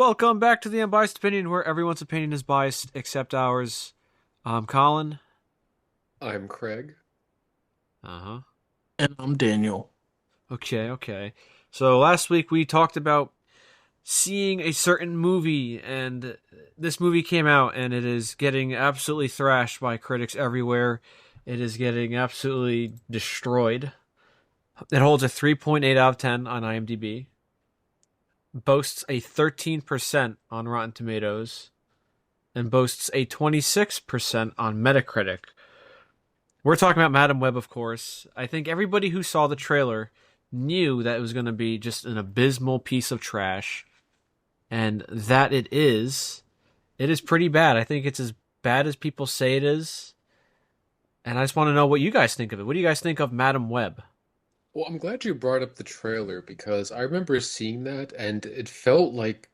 Welcome back to the Unbiased Opinion, where everyone's opinion is biased except ours. I'm Colin. I'm Craig. Uh-huh. And I'm Daniel. Okay. So last week we talked about seeing a certain movie, and this movie came out, and it is getting absolutely thrashed by critics everywhere. It is getting absolutely destroyed. It holds a 3.8 out of 10 on IMDb, boasts a 13% on Rotten Tomatoes, and boasts a 26% on Metacritic. We're talking about Madam Web, of course. I think everybody who saw the trailer knew that it was going to be just an abysmal piece of trash, and that it is. It is pretty bad. I think it's as bad as people say it is, and I just want to know what you guys think of it. What do you guys think of Madam Web? Well, I'm glad you brought up the trailer because I remember seeing that and it felt like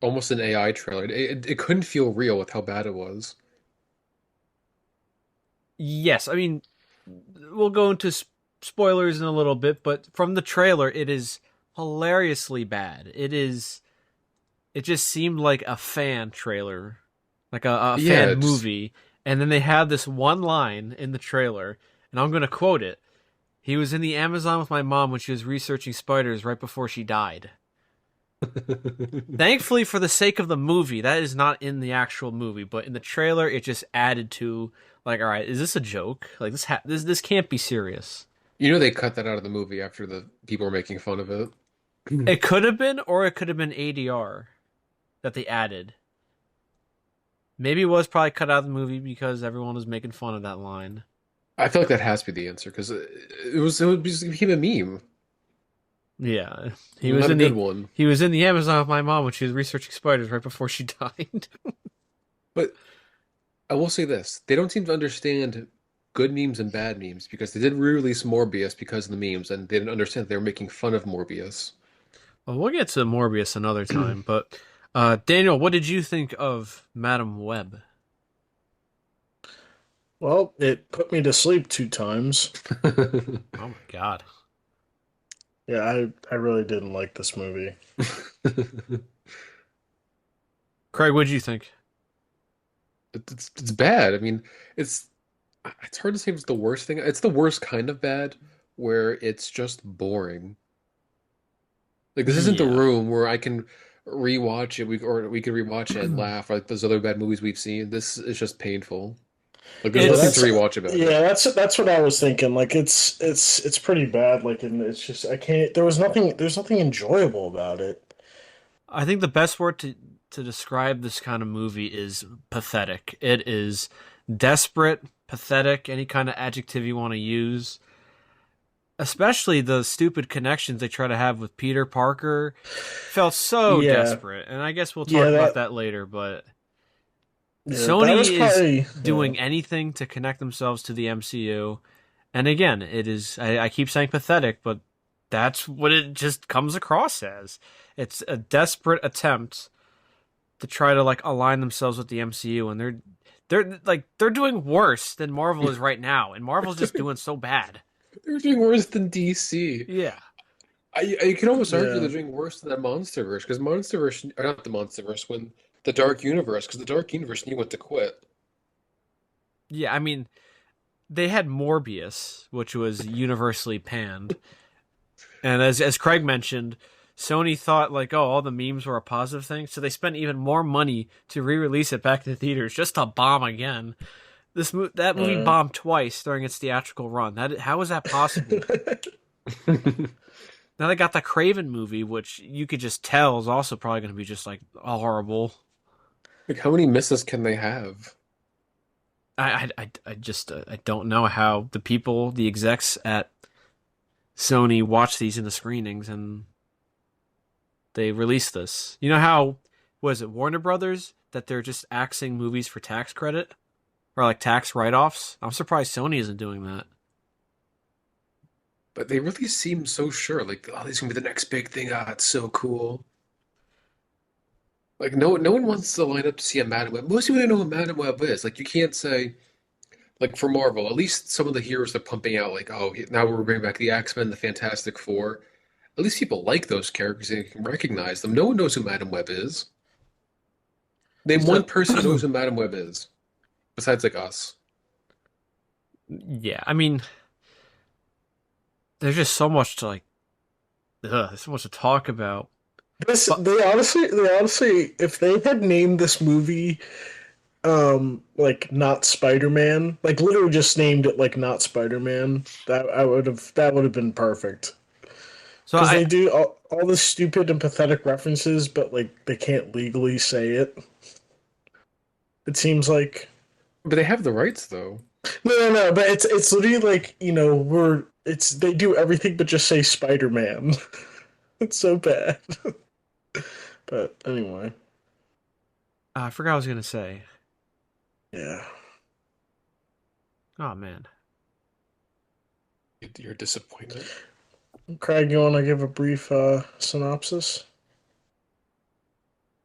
almost an AI trailer. It couldn't feel real with how bad it was. Yes, I mean, we'll go into spoilers in a little bit, but from the trailer, it is hilariously bad. It is. It just seemed like a fan trailer, like a Yeah, fan it's movie. And then they had this one line in the trailer, and I'm going to quote it. He was in the Amazon with my mom when she was researching spiders right before she died. Thankfully, for the sake of the movie, that is not in the actual movie, but in the trailer, it just added to like, all right, is this a joke? Like this can't be serious. they cut that out of the movie after the people were making fun of it. It could have been, or it could have been ADR that they added. Maybe it was probably cut out of the movie because everyone was making fun of that line. I feel like that has to be the answer because it became a meme, Yeah, he was not a in good the one. he was in the Amazon with my mom when she was researching spiders right before she died. But I will say this, they don't seem to understand good memes and bad memes because they did re-release Morbius because of the memes and they didn't understand that they were making fun of Morbius. Well, we'll get to Morbius another time, but Daniel, what did you think of Madam Web? Well, it put me to sleep two times. Oh my god, Yeah, I really didn't like this movie. Craig, what did you think? It's bad. I mean, it's it's hard to say if it's the worst thing. It's the worst kind of bad where it's just boring. Like this isn't the Yeah, room where I can rewatch it. We could rewatch it and laugh like those other bad movies we've seen. This is just painful. Like there's Yeah, nothing to it's. rewatch about it. that's what I was thinking. Like it's pretty bad. Like, and it's just I can't. There's nothing enjoyable about it. I think the best word to describe this kind of movie is pathetic. It is desperate, pathetic, any kind of adjective you want to use. Especially the stupid connections they try to have with Peter Parker felt so Yeah, desperate. And I guess we'll yeah, talk about that later, but that was Sony is probably yeah. doing anything to connect themselves to the MCU. And again, it is I keep saying pathetic, but that's what it just comes across as. It's a desperate attempt to try to like align themselves with the MCU, and they're doing worse than Marvel is right now, and Marvel's just doing so bad. They're doing worse than DC. Yeah. I can almost argue they're Yeah. doing worse than that MonsterVerse because MonsterVerse, or not the MonsterVerse, when the Dark Universe, because the Dark Universe knew what to quit. Yeah, I mean, they had Morbius, which was universally panned. And as Craig mentioned, Sony thought like, oh, all the memes were a positive thing, so they spent even more money to re-release it back to the theaters just to bomb again. That movie Uh, bombed twice during its theatrical run. That how is that possible? Now they got the Craven movie, which you could just tell is also probably going to be just like horrible. Like, how many misses can they have? I just I don't know how the people, the execs at Sony watch these in the screenings and they release this. You know how was it Warner Brothers that they're just axing movies for tax credit or like tax write-offs? I'm surprised Sony isn't doing that. But they really seem so sure. Like, oh, this is gonna be the next big thing. Ah, it's so cool. Like, no one wants to line up to see a Madam Web. Most people don't know what Madam Web is. Like, you can't say, like, for Marvel, at least some of the heroes they're pumping out, like, oh, now we're bringing back the X-Men, the Fantastic Four. At least people like those characters and can recognize them. No one knows who Madam Web is. Name one So, person who knows who Madam Web is, besides like us. yeah, I mean, there's just so much to like. There's so much to talk about. This But they honestly, if they had named this movie like not Spider-Man, like literally just named it like not Spider-Man, that would have been perfect. so Because I they do all the stupid and pathetic references, but like they can't legally say it. It seems like But they have the rights though. no, but it's literally like we're it's they do everything but just say Spider-Man. It's so bad. But anyway, I forgot what I was gonna say. yeah. Oh man. You're disappointed. Craig, you want to give a brief synopsis?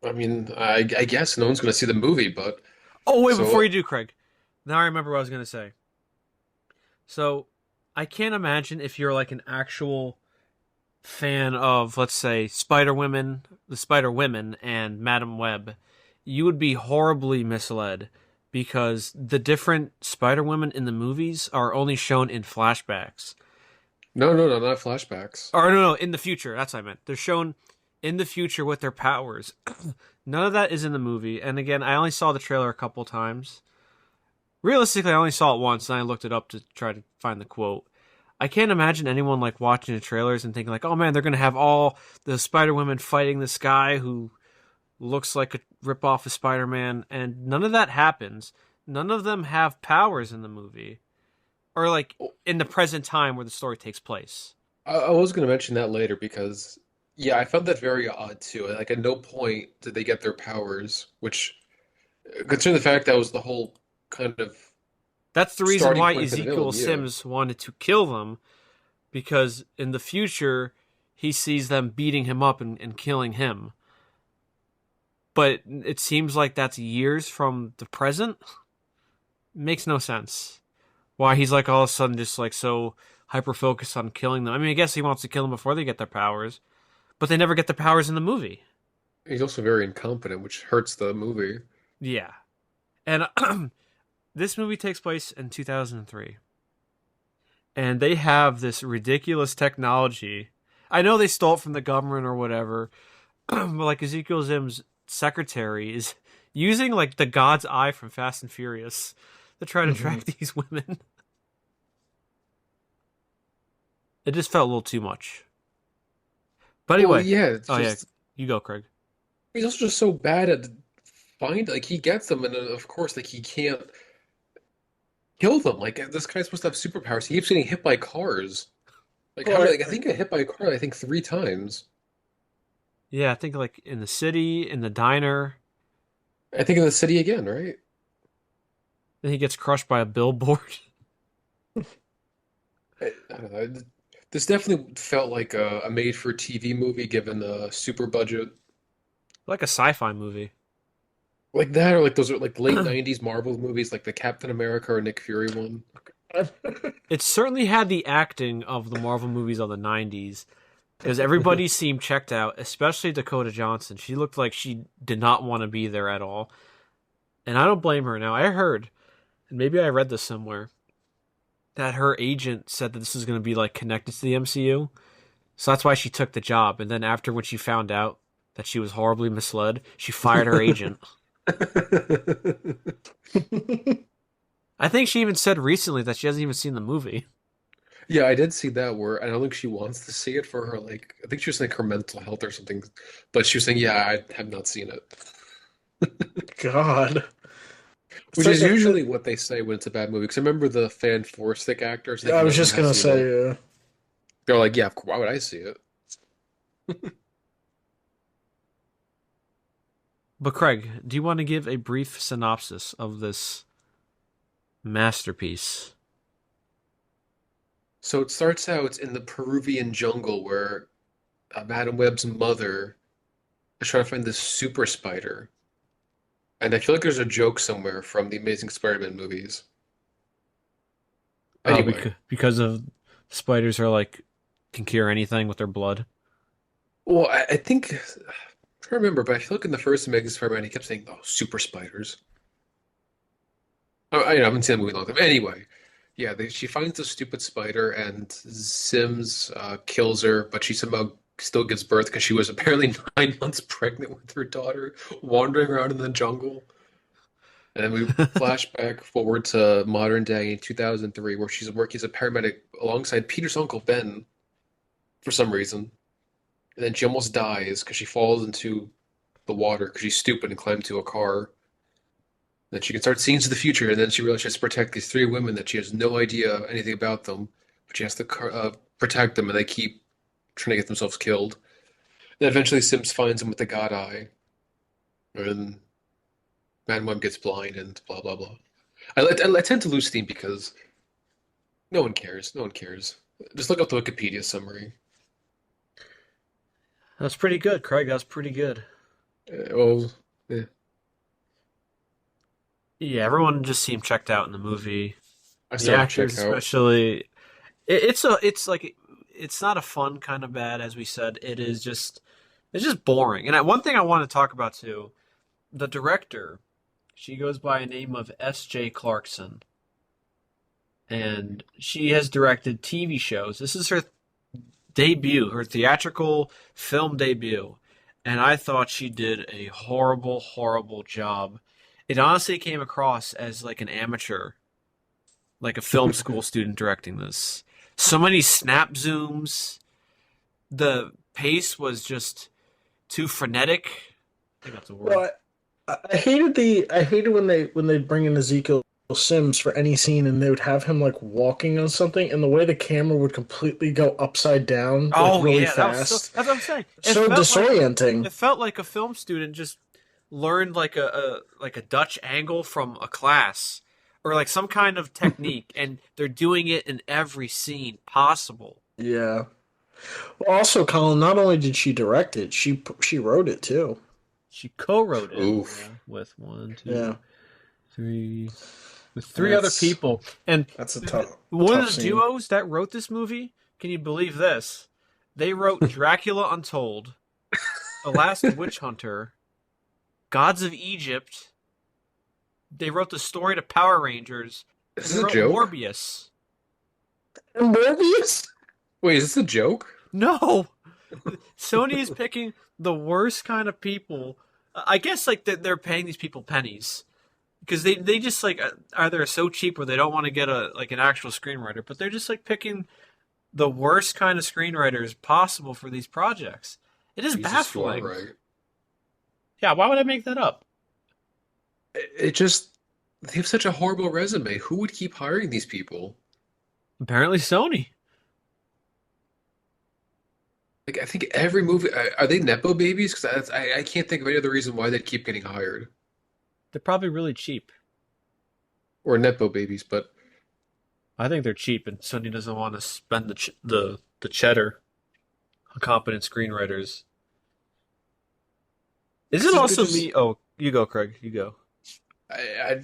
I mean, I guess no one's going to see the movie, but Oh wait, before you so do, Craig. Now I remember what I was gonna say. So I can't imagine if you're like an actual fan of, let's say, Spider Women, the Spider Women, and Madam Web, you would be horribly misled because the different Spider Women in the movies are only shown in flashbacks. no, not flashbacks. Or no, in the future. That's what I meant. They're shown in the future with their powers. None of that is in the movie. And again, I only saw the trailer a couple times. Realistically, I only saw it once, and I looked it up to try to find the quote. I can't imagine anyone like watching the trailers and thinking like, "Oh man, they're gonna have all the Spider Women fighting this guy who looks like a ripoff of Spider Man," and none of that happens. None of them have powers in the movie, or like in the present time where the story takes place. I was going to mention that later because, yeah, I found that very odd too. Like, at no point did they get their powers, which, considering the fact that was the whole kind of That's the reason starting why point for the Ezekiel villain, yeah. Sims wanted to kill them, because in the future he sees them beating him up and killing him. But it seems like that's years from the present. Makes no sense. Why he's like all of a sudden just like so hyper focused on killing them. I mean, I guess he wants to kill them before they get their powers, but they never get their powers in the movie. He's also very incompetent, which hurts the movie. Yeah. And this movie takes place in 2003. And they have this ridiculous technology. I know they stole it from the government or whatever, but like Ezekiel Zim's secretary is using like the God's eye from Fast and Furious to try to Hmm. track these women. It just felt a little too much. But Well, anyway, yeah, it's oh yeah, just you go, Craig. he's also just so bad at like he gets them, and of course, like he can't kill them. Like this guy's supposed to have superpowers. He keeps getting hit by cars. Like how Well, many? Like I think I got hit by a car. I think 3 times. Yeah, I think like in the city, in the diner, I think in the city again, right? then he gets crushed by a billboard. I don't know. This definitely felt like a made-for-TV movie given the super budget. Like a sci-fi movie. Like that, or like those are like late 90s Marvel movies, like the Captain America or Nick Fury one. It certainly had the acting of the Marvel movies of the 90s because everybody seemed checked out, especially Dakota Johnson. She looked like she did not want to be there at all. And I don't blame her. Now, I heard, and maybe I read this somewhere, that her agent said that this is going to be like connected to the MCU. So that's why she took the job. And then after when she found out that she was horribly misled, she fired her agent. I think she even said recently that she hasn't even seen the movie. Yeah, I did see that where I don't think she wants to see it for her like I think she was like her mental health or something. But she was saying, yeah, I have not seen it. God. It's Which like is usually what they say when it's a bad movie. Because I remember the Fan Four Stick actors I thinking was that when just gonna has seen it. say, They're like, yeah, why would I see it? But Craig, do you want to give a brief synopsis of this masterpiece? So it starts out in the Peruvian jungle where Madam Web's mother is trying to find this super spider. And I feel like there's a joke somewhere from the Amazing Spider-Man movies. Anyway, Because of spiders are like can cure anything with their blood. well, I think trying to remember, but I feel like in the first Amazing Spider-Man, he kept saying, "Oh, super spiders." I haven't seen the movie in a long time. Anyway, yeah, she finds the stupid spider, and Sims kills her, but she somehow still gives birth because she was apparently 9 months pregnant with her daughter, wandering around in the jungle. And then we flash back forward to modern day 2003, where she's working as a paramedic alongside Peter's uncle Ben for some reason. And then she almost dies because she falls into the water because she's stupid and climbed to a car. Then she can start seeing into the future, and then she realizes she has to protect these three women that she has no idea anything about them, but she has to protect them, and they keep trying to get themselves killed. Then eventually Sims finds him with the God Eye, and Man Web gets blind, and blah blah blah. I tend to lose steam because no one cares. No one cares. Just look up the Wikipedia summary. That's pretty good, Craig. That's pretty good. Well, eh, Yeah, everyone just seemed checked out in the movie. I The started to actors, check out. especially, it's like it's not a fun kind of bad, as we said. It's just boring. And one thing I want to talk about too, the director, she goes by a name of S.J. Clarkson, and she has directed TV shows. This is her debut, her theatrical film debut, and I thought she did a horrible, horrible job. It honestly came across as like an amateur, like a film school student directing this. So many snap zooms. The pace was just too frenetic. I think that's a word. Well, I hated when they bring in Ezekiel Sims for any scene and they would have him like walking on something and the way the camera would completely go upside down like Oh really yeah, that was so. fast. That's what I'm saying. So disorienting. It felt like a film student just learned like a Dutch angle from a class or like some kind of technique, and they're doing it in every scene possible. Yeah. Well, also, Colin, not only did she direct it, she wrote it too. She co-wrote it, Oof. yeah, with one, Yeah. two, three, with three other That's people. And that's a tough one of tough the scene. duos that wrote this movie, can you believe this? They wrote Dracula Untold, Alaska Witch Hunter, Gods of Egypt. They wrote the story to Power Rangers, and Is they this a wrote joke? Morbius. And Morbius? Wait, is this a joke? No, Sony is picking the worst kind of people. I guess like they're paying these people pennies because they just like either are so cheap or they don't want to get a like an actual screenwriter, but they're just like picking the worst kind of screenwriters possible for these projects. It is Jesus, you are baffling. right. Yeah, why would I make that up? It just they have such a horrible resume. Who would keep hiring these people? Apparently Sony. Like I think every movie are they nepo babies? Because I can't think of any other reason why they'd keep getting hired They're probably really cheap. or nepo babies. But I think they're cheap, and Sony doesn't want to spend the cheddar on competent screenwriters. Is it they're also just me? Oh, you go, Craig. You go.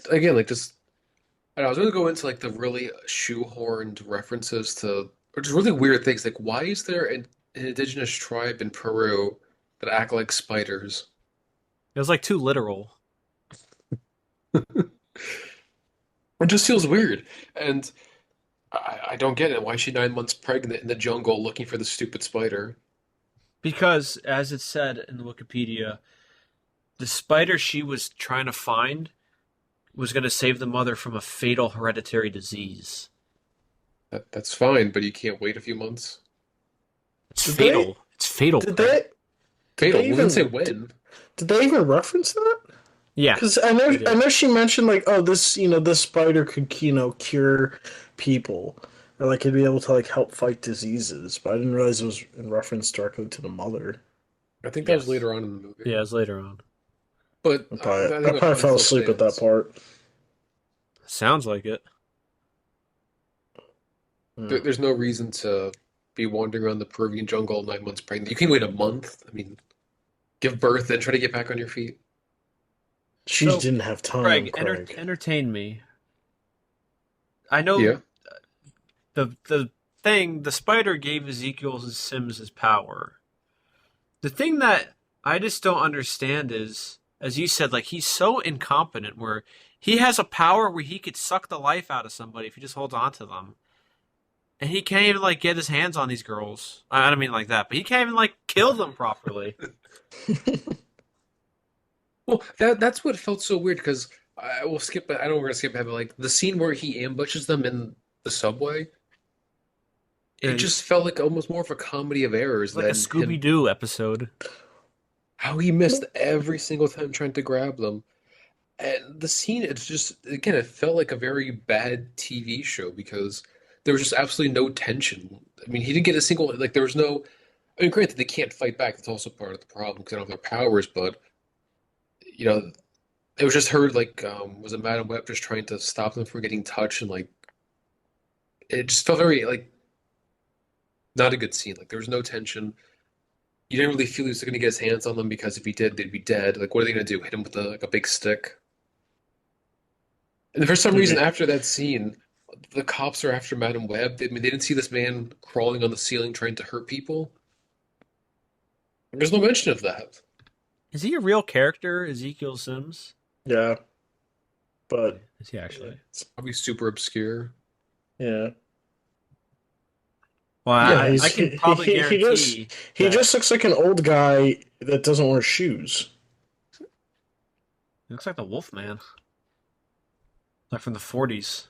again like just I don't know, I was going to go into like the really shoehorned references to or just really weird things. Like why is there an indigenous tribe in Peru that act like spiders? It was like too literal. It just feels weird. And I don't get it. Why is she 9 months pregnant in the jungle looking for the stupid spider? Because, as it said in the Wikipedia, the spider she was trying to find was going to save the mother from a fatal hereditary disease. That's fine, but you can't wait a few months. It's Did they fatal. It's fatal, did Craig. they did Fatal. they We didn't say even when. did they even reference that? Yeah, Because they I did. know she mentioned like, oh, this this spider could cure people, or like it'd be able to like help fight diseases. But I didn't realize it was in reference directly to the mother. I think that was Yes. later on in the movie. Yeah, it was later on. But I I think my probably point fell still asleep at that stands. part. Sounds like it. Hmm. There's no reason to be wandering around the Peruvian jungle 9 months pregnant. You can wait a month. I mean, give birth, then try to get back on your feet. She So, didn't have time, Craig, Craig. entertain me. I know Yeah. the spider gave Ezekiel Sims his power. The thing that I just don't understand is, as you said, like he's so incompetent where he has a power where he could suck the life out of somebody if he just holds on to them. And he can't even like get his hands on these girls. I don't mean like that, but he can't even like kill them properly. Well, that's what felt so weird because I will skip. I know we're gonna skip ahead, but like the scene where he ambushes them in the subway, it Yeah, just felt like almost more of a comedy of errors like a than Scooby him Doo episode. how he missed every single time trying to grab them. And the scene, it's just again, it felt like a very bad TV show because there was just absolutely no tension. I mean, he didn't get a single like there was no. I mean, granted, they can't fight back. That's also part of the problem because they don't have their powers. But you know, it was just heard like was it Madam Web just trying to stop them from getting touched and like it just felt very like not a good scene. Like there was no tension. You didn't really feel he was going to get his hands on them because if he did, they'd be dead. Like what are they going to do? Hit him with like a big stick? And for some Did reason, they? after that scene, the cops are after Madam Web. I mean, they didn't see this man crawling on the ceiling trying to hurt people. There's no mention of that. Is he a real character, Ezekiel Sims? Yeah, but Is he actually? Probably super obscure. yeah, Well, yeah. I can probably guarantee He that just looks like an old guy that doesn't wear shoes. he looks like the Wolfman, like from the 40s.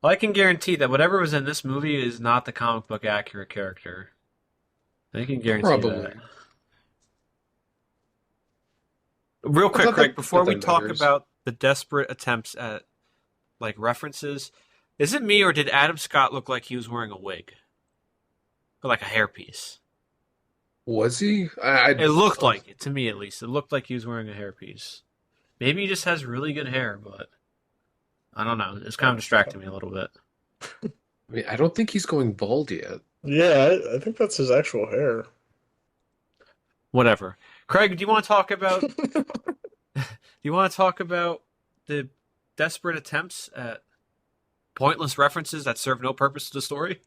Well, I can guarantee that whatever was in this movie is not the comic book accurate character. I can guarantee that. Probably. Real But quick, Craig, not before we that talk matters. about the desperate attempts at like references, is it me or did Adam Scott look like he was wearing a wig or like a hairpiece? Was he? It looked like it to me at least. It looked like he was wearing a hairpiece. Maybe he just has really good hair, but I don't know. It's kind of distracting me a little bit. I mean, I don't think he's going bald yet. Yeah, I think that's his actual hair. Whatever. Craig, do you want to talk about do you want to talk about the desperate attempts at pointless references that serve no purpose to the story?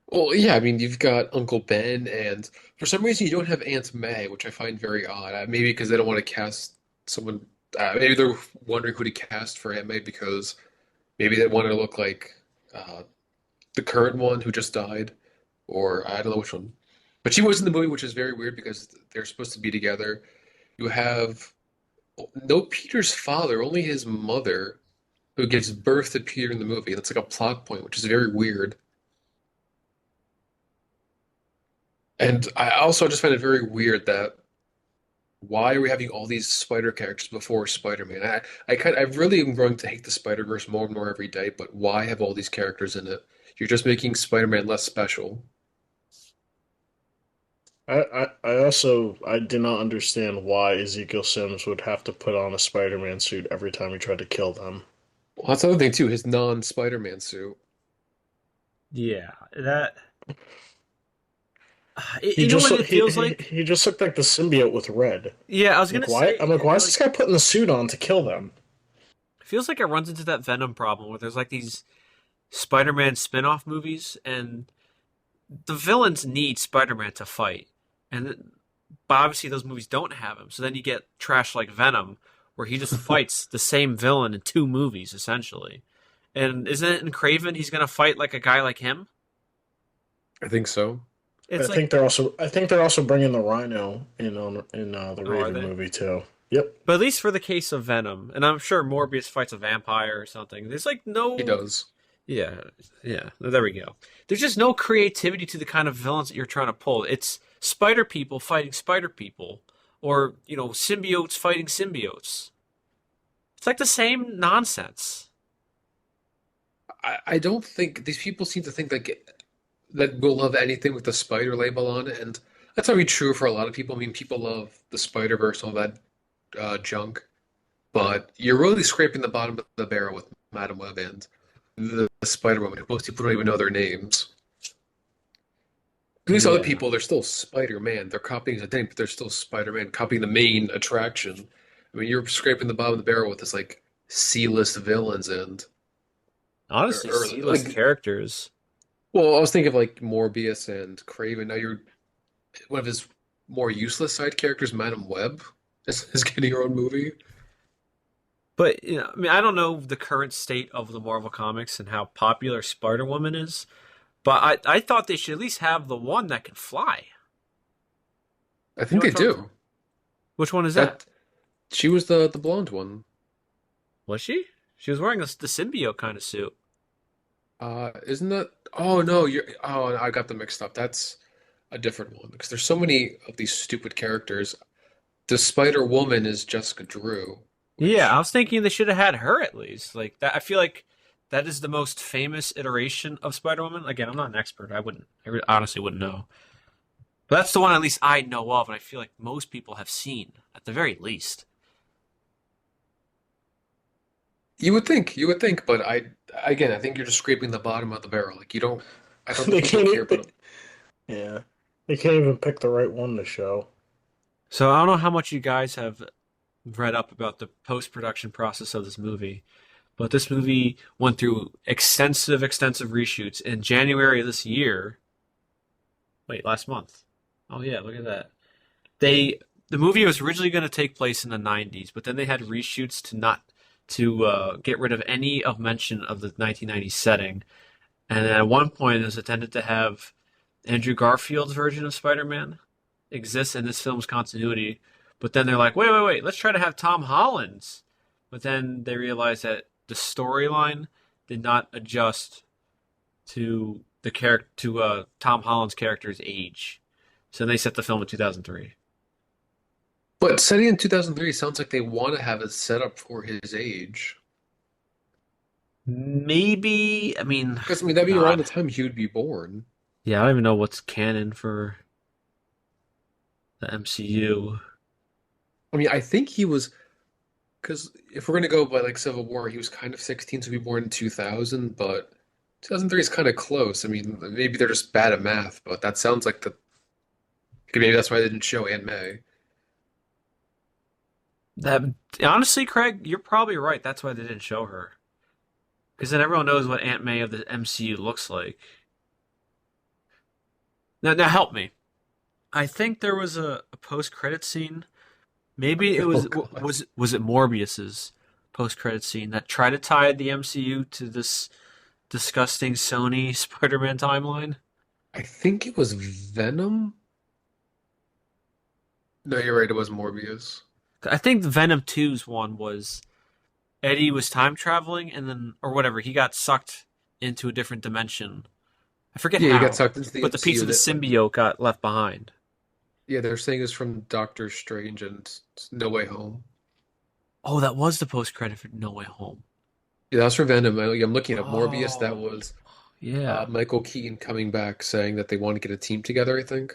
Well, yeah, I mean, you've got Uncle Ben, and for some reason, you don't have Aunt May, which I find very odd. Maybe because they don't want to cast someone. Maybe they're wondering who to cast for Aunt May because maybe they want her to look like uh, the current one who just died, or I don't know which one. But she was in the movie, which is very weird because they're supposed to be together. You have no Peter's father, only his mother, who gives birth to Peter in the movie. That's like a plot point, which is very weird. And I also just find it very weird that why are we having all these spider characters before Spider-Man? I really am growing to hate the Spider-Verse more and more every day, but why have all these characters in it? You're just making Spider-Man less special. I also I did not understand why Ezekiel Sims would have to put on a Spider-Man suit every time he tried to kill them. Well, that's the other thing too, his non-Spider-Man suit. Yeah, that He you know just what it feels like? he just looked like the symbiote with red. Yeah, I was Like gonna why? say I'm like, why is this like guy putting the suit on to kill them? feels like it runs into that Venom problem where there's like these Spider-Man spin-off movies and the villains need Spider-Man to fight. But obviously those movies don't have him. So then you get trash like Venom where he just fights the same villain in two movies essentially. And isn't it in Craven he's going to fight like a guy like him? I think so. It's like I think they're also bringing the Rhino in on in the oh, are Raven they? movie too. Yep. But at least for the case of Venom, and I'm sure Morbius fights a vampire or something. There's like He no does. yeah, yeah. There we go. There's just no creativity to the kind of villains that you're trying to pull. It's spider people fighting spider people, or symbiotes fighting symbiotes. It's like the same nonsense. I don't think these people seem to think that we'll love anything with the spider label on it, and that's probably true for a lot of people. I mean, people love the Spider-Verse, all that junk, but you're really scraping the bottom of the barrel with Madam Web and the Spider-Woman, who most people don't even know their names. These other Yeah. people, they're still Spider-Man. They're copying the thing, but they're still Spider-Man, copying the main attraction. I mean, you're scraping the bottom of the barrel with this like C-list villains and Honestly, C-list like characters. well, I was thinking of like Morbius and Craven. Now you're one of his more useless side characters, Madam Web is getting her own movie. But I mean, I don't know the current state of the Marvel comics and how popular Spider Woman is, but I thought they should at least have the one that can fly. I You know think they do. which one is that? That she was the blonde one. Was she? She was wearing the symbiote kind of suit. Isn't that? Oh no, you're. Oh, I got them mixed up. That's a different one because there's so many of these stupid characters. The Spider Woman is Jessica Drew, Yeah, I which was thinking they should have had her at least. Like that, I feel like that is the most famous iteration of Spider Woman. Again, I'm not an expert. Honestly wouldn't know. But that's the one at least I know of, and I feel like most people have seen at the very least. you would think, but I think you're just scraping the bottom of the barrel. Like you don't. I don't They think people can't. care about. Yeah, they can't even pick the right one to show. So I don't know how much you guys have read up about the post production process of this movie, but this movie went through extensive reshoots in January of this year. Wait, last month. Oh yeah, look at that. They the movie was originally going to take place in the 90s, but then they had reshoots to get rid of any of mention of the 1990s setting. And at one point, it was intended to have Andrew Garfield's version of Spider-Man exist in this film's continuity. But then they're like, wait, let's try to have Tom Holland's. But then they realized that the storyline did not adjust to the character to Tom Holland's character's age. So they set the film in 2003. But setting in 2003 sounds like they want to have it set up for his age. Maybe, I mean, Because I mean that'd be around the God. time he would be born. Yeah, I don't even know what's canon for the MCU. I mean, I think he was because if we're gonna go by like Civil War, he was kind of 16 to be born in 2000, but 2003 is kind of close. I mean, maybe they're just bad at math, but that sounds like the maybe that's why they didn't show Aunt May. That honestly, Craig, you're probably right. That's why they didn't show her. Because then everyone knows what Aunt May of the MCU looks like. Now help me. I think there was a post-credit scene. Maybe it Oh was God. was it Morbius's post-credit scene that tried to tie the MCU to this disgusting Sony Spider-Man timeline? I think it was Venom. No, you're right. It was Morbius. I think the Venom 2's one was Eddie was time traveling and then or whatever, he got sucked into a different dimension. I forget Yeah, he got how, sucked into the but the piece MCU of the that symbiote got left behind. yeah, they're saying is from Doctor Strange and No Way Home. Oh, that was the post credit for No Way Home. Yeah, that's for Venom. I'm looking up Morbius. That Oh, was yeah. Michael Keaton coming back saying that they want to get a team together, I think.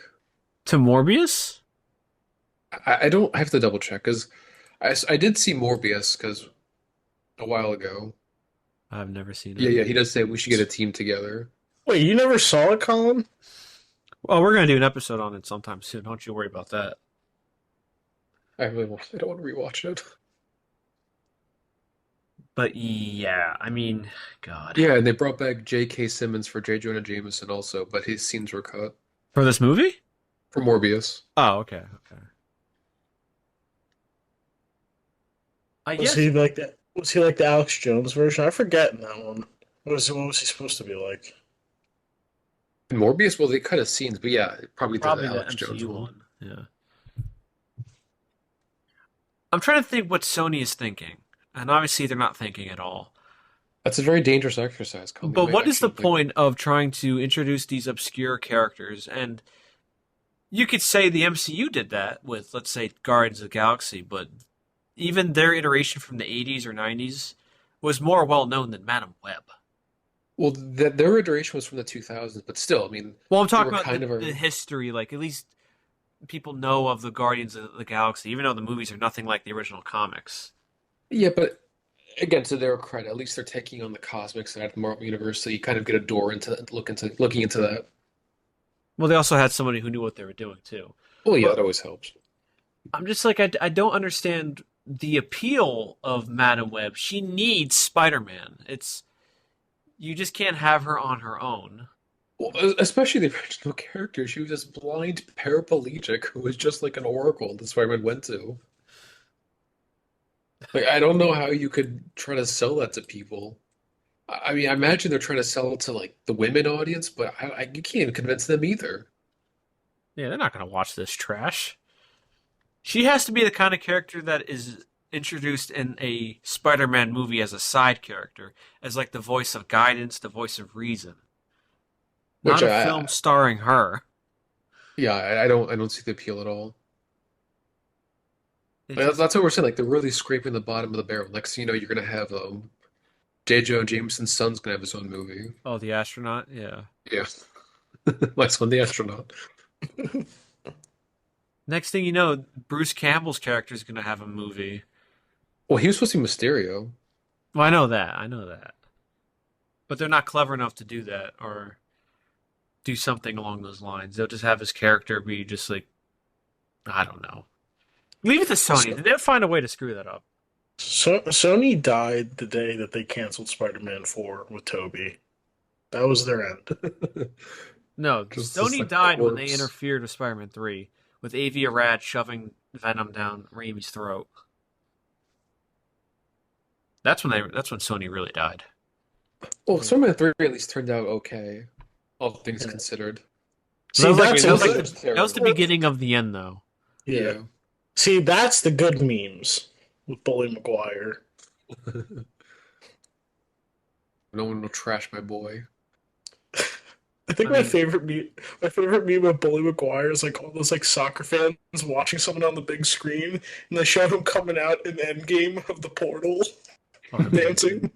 To Morbius? I don't I have to double check because I did see Morbius because a while ago. I've never seen it. Yeah, he does say we should get a team together. Wait, you never saw it, Colin? Well, we're gonna do an episode on it sometime soon. Don't you worry about that. I don't want to rewatch it. But yeah, I mean, God. Yeah, and they brought back J.K. Simmons for J. Jonah Jameson also, but his scenes were cut For this movie? for Morbius. Oh, okay. I Was guess he like that? Was he like the Alex Jones version? I forget in that one. What was he supposed to be like? In Morbius, well, they cut his scenes, but yeah, probably the probably the Alex Jones MCU one. one. Yeah. I'm trying to think what Sony is thinking. And obviously they're not thinking at all. That's a very dangerous exercise, Colin. You But might what is the actually like. point of trying to introduce these obscure characters? And you could say the MCU did that with, let's say, Guardians of the Galaxy, but even their iteration from the 80s or 90s was more well known than Madam Web. Well, their iteration was from the 2000s, but still, I mean, Well, I'm they talking were about kind of the a. history. Like, at least people know of the Guardians of the Galaxy, even though the movies are nothing like the original comics. Yeah, but again, to their credit, at least they're taking on the cosmic side of the Marvel Universe, so you kind of get a door into looking into that. Well, they also had somebody who knew what they were doing, too. Well, yeah, But that always helps. I'm just like, I don't understand the appeal of Madam Web. She needs Spider-Man. You just can't have her on her own. Well, especially the original character. She was this blind paraplegic who was just like an oracle that Spider-Man went to. Like, I don't know how you could try to sell that to people. I mean, I imagine they're trying to sell it to like the women audience, but you can't convince them either. Yeah, they're not gonna watch this trash. She has to be the kind of character that is introduced in a Spider-Man movie as a side character, as like the voice of guidance, the voice of reason, Which not a film starring her. yeah, I don't see the appeal at all. It Like, just that's what we're saying. Like they're really scraping the bottom of the barrel. Next thing you know, you're gonna have J. Jonah Jameson's son's gonna have his own movie. oh, the astronaut, yeah. Yeah, my son, the astronaut. Next thing you know, Bruce Campbell's character is gonna have a movie. Well, he was supposed to be Mysterio. Well, I know that, but they're not clever enough to do that or do something along those lines. They'll just have his character be just like I don't know. Leave it to Sony. So, They'll find a way to screw that up. Sony died the day that they canceled Spider-Man 4 with Toby. That was their end. No, Just Sony like died when they corpse. interfered with Spider-Man 3 with Avi Arad shoving Venom down Raimi's throat. That's when Sony really died. Well, Spider-Man 3 at least turned out okay, all things Yeah. considered. So See, that's that a was like Nothing good. was that was the terrible. beginning of the end though. Yeah. Yeah. See, that's the good memes with Bully Maguire. No one will trash my boy. I think I mean, my favorite meme of Bully Maguire is like all those like soccer fans watching someone on the big screen, and they show him coming out in the end game of the portal dancing.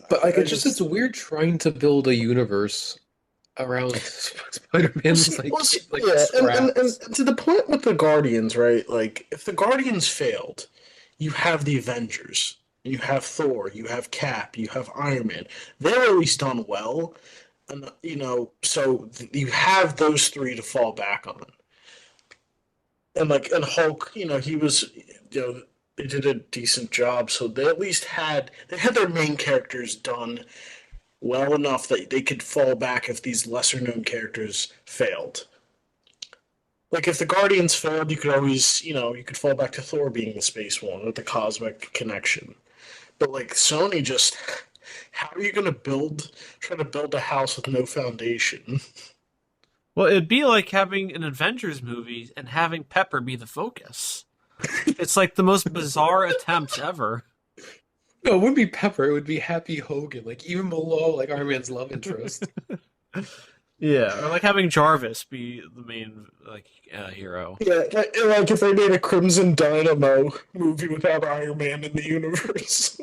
But like I it's just weird trying to build a universe around Spider-Man's like yeah, scraps. and to the point with the Guardians, right? Like, if the Guardians failed, you have the Avengers, you have Thor, you have Cap, you have Iron Man. They're at least done well, and so you have those three to fall back on. And like, and Hulk, he was, they did a decent job, so they had their main characters done well enough that they could fall back if these lesser known characters failed. Like if the Guardians failed, you could always, you could fall back to Thor being the space one with the cosmic connection. But like Sony just, how are you going to try to build a house with no foundation? well, it'd be like having an Avengers movie and having Pepper be the focus. It's like the most bizarre attempts ever. No, it wouldn't be Pepper, it would be Happy Hogan, like even below like Iron Man's love interest. Yeah, or like having Jarvis be the main hero. Yeah, like if they made a Crimson Dynamo movie without Iron Man in the universe.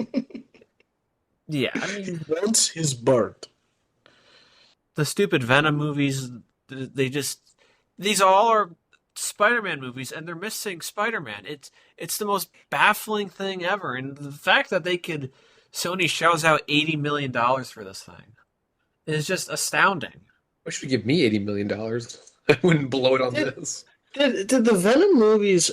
Yeah, I He mean wants his Bart. the stupid Venom movies. They just these all are Spider-Man movies, and they're missing Spider-Man. It's the most baffling thing ever, and the fact that Sony shells out $80 million for this thing is just astounding. Why should you give me $80 million? I wouldn't blow it on Did, this. did the Venom movies?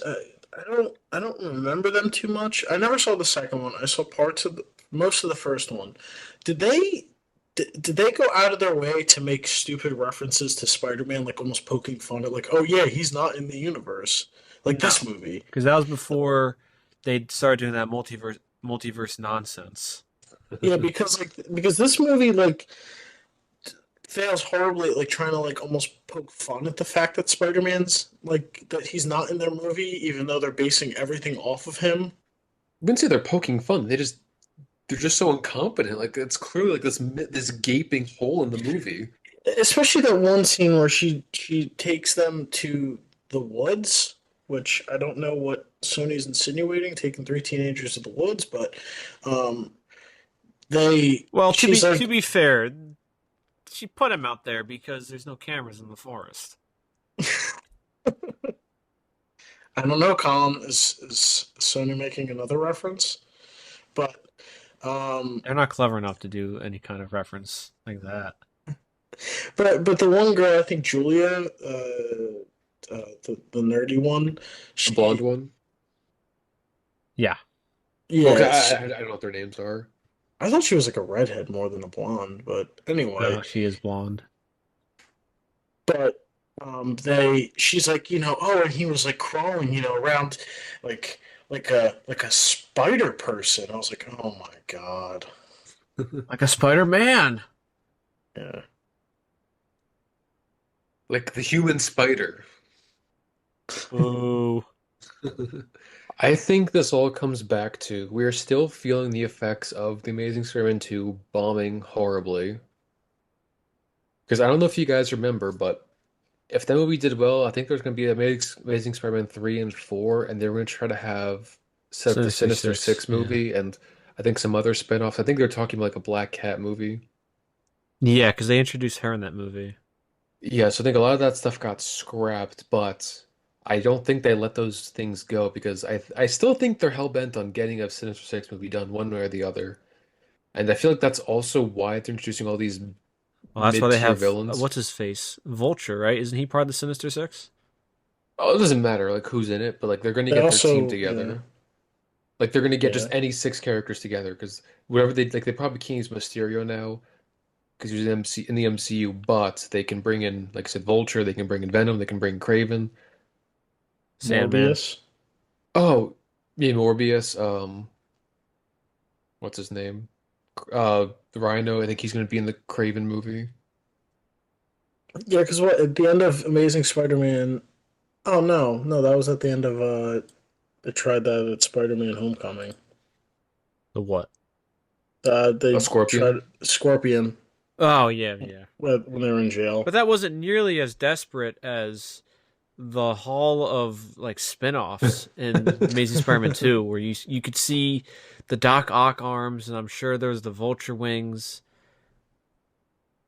I don't remember them too much. I never saw the second one. I saw parts of most of the first one. Did they did they go out of their way to make stupid references to Spider-Man, like almost poking fun at, like, oh yeah, he's not in the universe, like No, this movie? because that was before they started doing that multiverse nonsense. Yeah, because this movie like fails horribly at like trying to like almost poke fun at the fact that Spider-Man's like that he's not in their movie, even though they're basing everything off of him. I wouldn't say they're poking fun. They're just so incompetent. Like it's clearly like this gaping hole in the movie. Especially that one scene where she takes them to the woods, which I don't know what Sony's insinuating, taking three teenagers to the woods, but um they Well, she's to like be fair, she put him out there because there's no cameras in the forest. I don't know, Colin, is Sony making another reference? But um They're not clever enough to do any kind of reference like that. but the one girl, I think Julia, the nerdy one, The blonde she one. Yeah, Well, 'cause Yes, I don't know what their names are. I thought she was like a redhead more than a blonde, but anyway. No, she is blonde. But she's like, oh, and he was like crawling, around like like a spider person. I was like, oh my God. Like a Spider-Man. Yeah. Like the human spider. Ooh. I think this all comes back to we're still feeling the effects of The Amazing Spider-Man 2 bombing horribly. Because I don't know if you guys remember, but if that movie did well, I think there's going to be Amazing Spider-Man 3 and 4, and they're going to try to have set up the Sinister Sinister Six. Six Yeah. movie and I think some other spin-offs. I think they're talking about like a Black Cat movie. Yeah, because they introduced her in that movie. Yeah, so I think a lot of that stuff got scrapped, but I don't think they let those things go because I still think they're hell-bent on getting a Sinister Six movie done one way or the other. And I feel like that's also why they're introducing all these Well, that's why they mid-tier have villains. what's his face? Vulture, right? Isn't he part of the Sinister Six? Oh, it doesn't matter like who's in it, but like they're going to They get their team also, yeah, together. Like they're going to get just yeah, any six characters together because whatever they probably can't use Mysterio now because he's in the MCU, but they can bring in like I said Vulture, they can bring in Venom, they can bring Craven. Sandman. Morbius. Oh, yeah, Morbius. What's his name? The Rhino. I think he's going to be in the Craven movie. Yeah, because what at the end of Amazing Spider-Man? Oh no, that was at the end of they tried that at Spider-Man Homecoming. The what? A They tried Scorpion. Scorpion Oh yeah, yeah. when they were in jail. But that wasn't nearly as desperate as the haul of like spin-offs in Amazing Spider-Man 2 where you could see the Doc Ock arms and I'm sure there was the Vulture wings.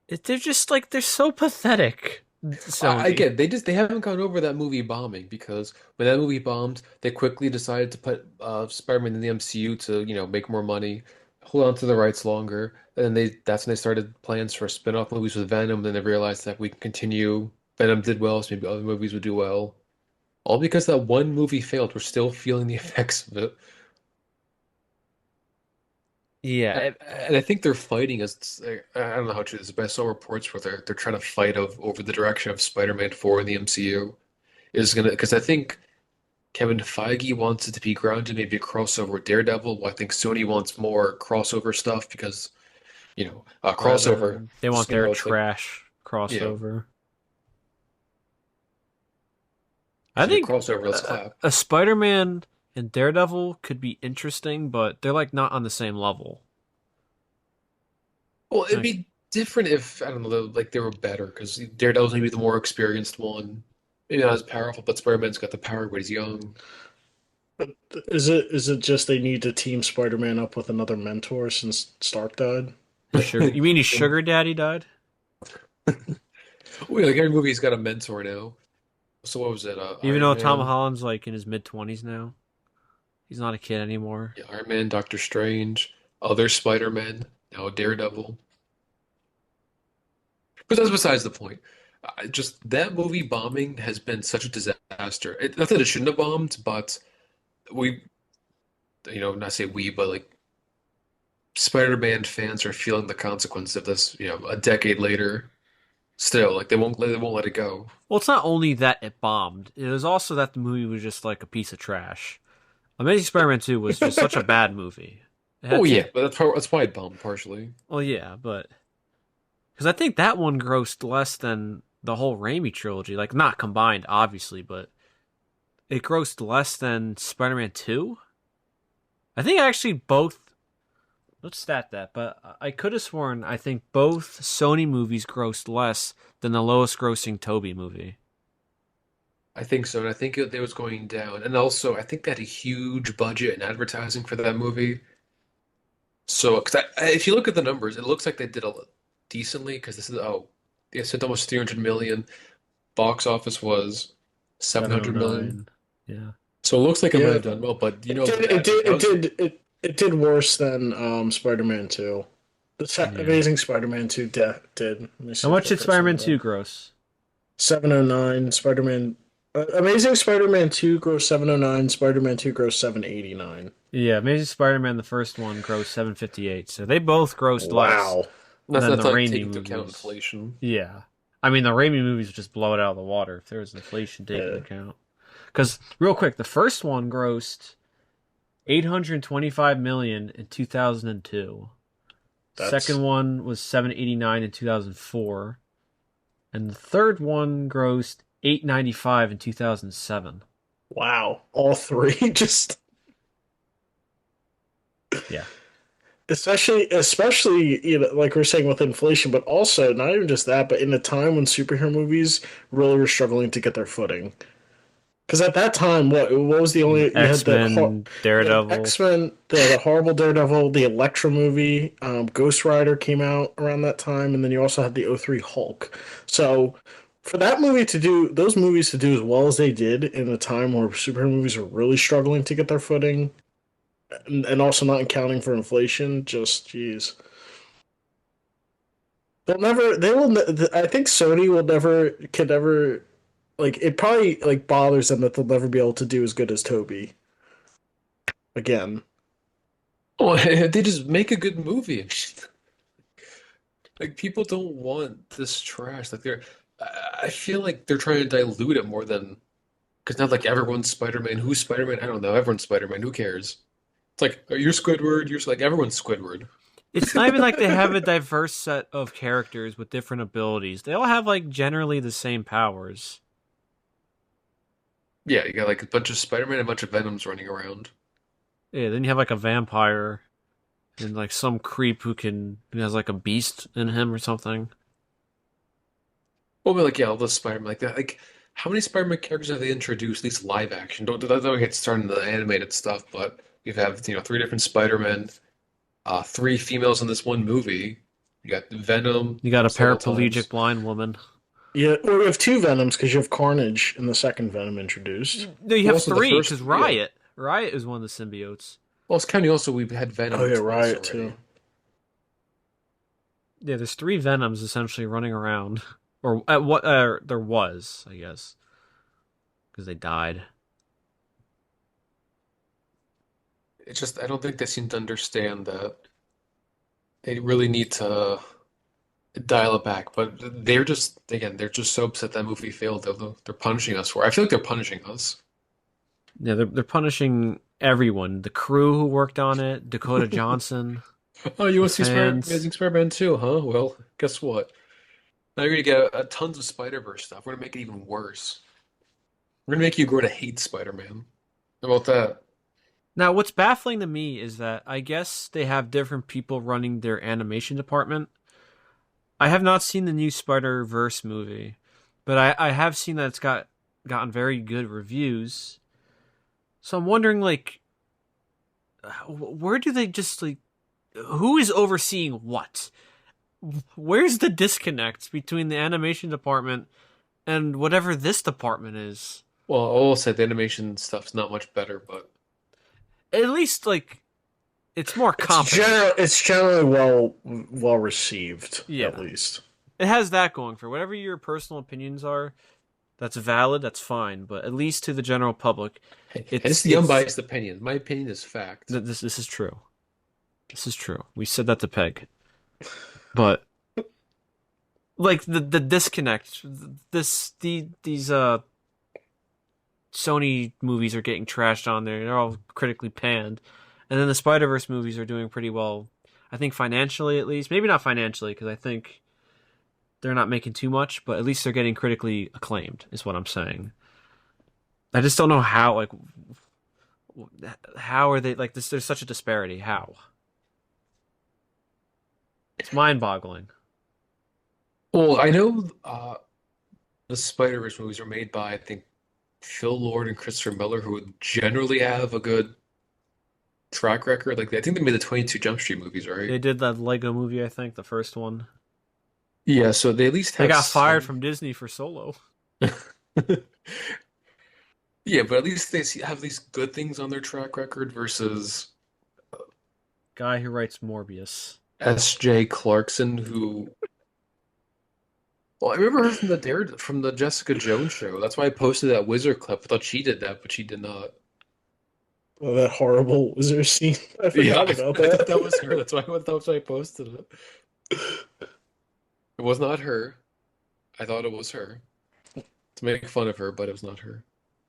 They're just like they're so pathetic. Sony. Again, they haven't gone over that movie bombing because when that movie bombed, they quickly decided to put Spider-Man in the MCU to, make more money, hold on to the rights longer. And then that's when they started plans for spin-off movies with Venom. Then they realized that we can continue. Venom did well, so maybe other movies would do well. All because that one movie failed. We're still feeling the effects of it. Yeah, And I think they're fighting as I don't know how true this is, but I saw reports where they're trying to fight over the direction of Spider-Man 4 in the MCU is gonna because I think Kevin Feige wants it to be grounded, maybe a crossover with Daredevil. While I think Sony wants more crossover stuff because crossover. they want Just their it's like trash yeah, crossover. I it's like a think crossover. Let's clap. a Spider-Man and Daredevil could be interesting, but they're like not on the same level. Well, it'd Like, be different if I don't know, like they were better because Daredevil's maybe the more experienced one, maybe not as powerful, but Spider-Man's got the power when he's young. But is it just they need to team Spider-Man up with another mentor since Stark died? his sugar. You mean his sugar daddy died? Wait, like every movie's got a mentor now. So what was it? Even Iron though Tom Man, Holland's like in his mid-20s now, he's not a kid anymore. yeah, Iron Man, Doctor Strange, other Spider-Man, now Daredevil. But that's besides the point. Just that movie bombing has been such a disaster. Not that it shouldn't have bombed, but we, not say we, but like Spider-Man fans are feeling the consequence of this, a decade later. Still, like they won't let it go. Well, it's not only that it bombed; it was also that the movie was just like a piece of trash. Amazing Spider-Man 2 was just such a bad movie. It Oh had yeah, to. but that's why it bombed partially. Well, yeah, but because I think that one grossed less than the whole Raimi trilogy. Like, not combined, obviously, but it grossed less than Spider-Man 2. I think actually both. Let's stat that, but I could have sworn I think both Sony movies grossed less than the lowest grossing Toby movie. I think so, and I think it was going down. And also, I think they had a huge budget in advertising for that movie. So, if you look at the numbers, it looks like they did a decently because this is they spent almost 300 million. Box office was 700 million. 709. Yeah. So it looks like it might Yeah, have done well, but it did. It that did. that It was did. It did worse than Spider-Man 2. Yeah. Amazing Spider-Man 2 did. Let me How see if much I did can find Spider-Man 2 that. gross? 709. Spider-Man. Amazing Spider-Man 2 grossed 709, Spider-Man 2 grossed 789. Yeah, Amazing Spider-Man, the first one, grossed 758, so they both grossed less Wow. than That's the not Raimi taking into account movies. inflation. Yeah. I mean, the Raimi movies just blow it out of the water if there was inflation taken Yeah. into account. Because, real quick, the first one grossed 825 million in 2002. Second That's one was 789 in 2004, and the third one grossed 895 in 2007. wow. All three just Yeah. especially like we're saying with inflation, but also not even just that, but in a time when superhero movies really were struggling to get their footing. Because at that time, what was the only you had X-Men, you had Daredevil. X-Men, the horrible Daredevil, the Elektra movie, Ghost Rider came out around that time, and then you also had the '03 Hulk. So for that movie to do those movies to do as well as they did in a time where superhero movies are really struggling to get their footing, and also not accounting for inflation, just jeez. They'll never. They will. I think Sony will never. Can never. Like it probably like bothers them that they'll never be able to do as good as Toby again. Oh, they just make a good movie. Like people don't want this trash. I feel like they're trying to dilute it more than because not like everyone's Spider-Man. Who's Spider-Man? I don't know. Everyone's Spider-Man. Who cares? It's like you're Squidward. You're like everyone's Squidward. It's not even like they have a diverse set of characters with different abilities. They all have like generally the same powers. Yeah, you got like a bunch of Spider-Man, and a bunch of Venoms running around. Yeah, then you have like a vampire and like some creep who has like a beast in him or something. Well, but like yeah, all the Spider-Man like that. Like how many Spider-Man characters have they introduced? At least live action. Don't get started in the animated stuff, but you have three different Spider-Men, three females in this one movie. You got Venom You got a several paraplegic times. blind woman. Yeah, or you have two Venoms because you have Carnage in the second Venom introduced. No, you Well, have also the three first, because yeah. Riot is one of the symbiotes. Well, it's kind of also we've had Oh Venom yeah, twice Riot too. already. Yeah, there's three Venoms essentially running around, or at what there was, I guess, because they died. It's just I don't think they seem to understand that they really need to dial it back. But they're just again, they're just so upset that movie failed. They're punishing us for it. I feel like they're punishing us. Yeah, they're punishing everyone. The crew who worked on it, Dakota Johnson, Oh, you the want to see fans. Amazing Spider-Man 2, huh? Well, guess what? Now you're gonna get tons of Spider-Verse stuff. We're gonna make it even worse. We're gonna make you grow to hate Spider-Man. How about that? Now, what's baffling to me is that I guess they have different people running their animation department. I have not seen the new Spider Verse movie, but I have seen that gotten very good reviews. So I'm wondering, like, where do they just like who is overseeing what? Where's the disconnect between the animation department and whatever this department is? Well, I will say the animation stuff's not much better, but At least like it's more competent. It's generally well received at Yeah. least. It has that going for whatever your personal opinions are. That's valid. That's fine. But at least to the general public, hey, it's it's the it's unbiased opinion. My opinion is fact. this is true. This is true. We said that to Peg, but like the disconnect. These Sony movies are getting trashed on there. They're all critically panned, and then the Spider Verse movies are doing pretty well. I think financially, at least. Maybe not financially, because I think they're not making too much, but at least they're getting critically acclaimed. Is what I'm saying. I just don't know how. Like, how are they like this? There's such a disparity. How? It's mind-boggling. Well, I know the Spider-Verse movies are made by I think Phil Lord and Christopher Miller, who would generally have a good track record. Like I think they made the 22 Jump Street movies, right? They did that Lego movie, I think, the first one. Yeah, so they at least They have got fired some. from Disney for Solo. Yeah, but at least have these good things on their track record versus Guy who writes Morbius. S.J. Clarkson, who Well, I remember her from from the Jessica Jones show. That's why I posted that wizard clip. I thought she did that, but she did not. Oh, that horrible wizard scene. I Yeah, forgot about I thought that was that. her. That's why I posted it. It was not her. I thought it was her to make fun of her, but it was not her.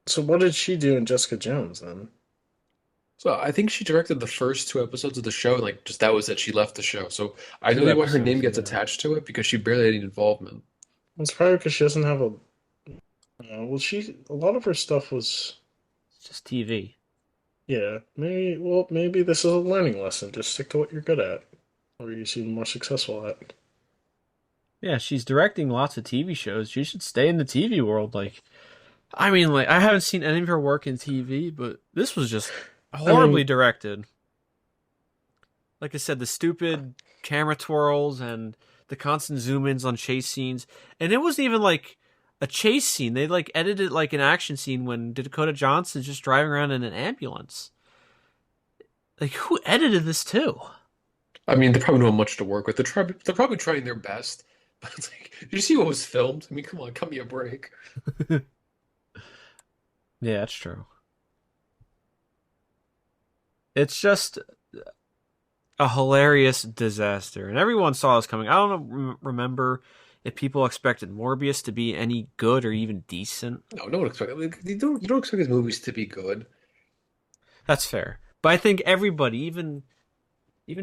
So what did she do in Jessica Jones then? So I think she directed the first two episodes of the show, and like just that was it. She left the show. So I know Two why her name episodes, gets yeah. attached to it because she barely had any involvement. It's probably because she doesn't have a. Well, a lot of her stuff was. It's just TV. Yeah, maybe. Well, maybe this is a learning lesson. Just stick to what you're good at, or you seem more successful at. Yeah, she's directing lots of TV shows. She should stay in the TV world. Like, I mean, like I haven't seen any of her work in TV, but this was just I horribly mean, directed. Like I said, the stupid camera twirls and the constant zoom ins on chase scenes. And it wasn't even like a chase scene. They like edited like an action scene when Dakota Johnson's just driving around in an ambulance. Like who edited this too? I mean, they probably don't have much to work with. They're probably trying their best. But it's like, did you see what was filmed? I mean, come on, cut me a break. Yeah, that's true. It's just a hilarious disaster, and everyone saw this coming. I don't remember if people expected Morbius to be any good or even decent. No, no one expects. Like, you don't expect these movies to be good. That's fair, but I think everybody, even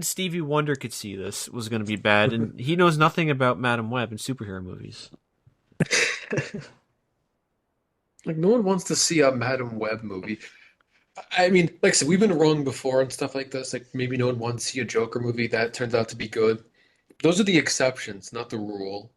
Stevie Wonder, could see this was going to be bad, and he knows nothing about Madam Web and superhero movies. Like, no one wants to see a Madam Web movie. I mean, like I said, we've been wrong before and stuff like this. Like, maybe no one wants to see a Joker movie that turns out to be good. Those are the exceptions, not the rule.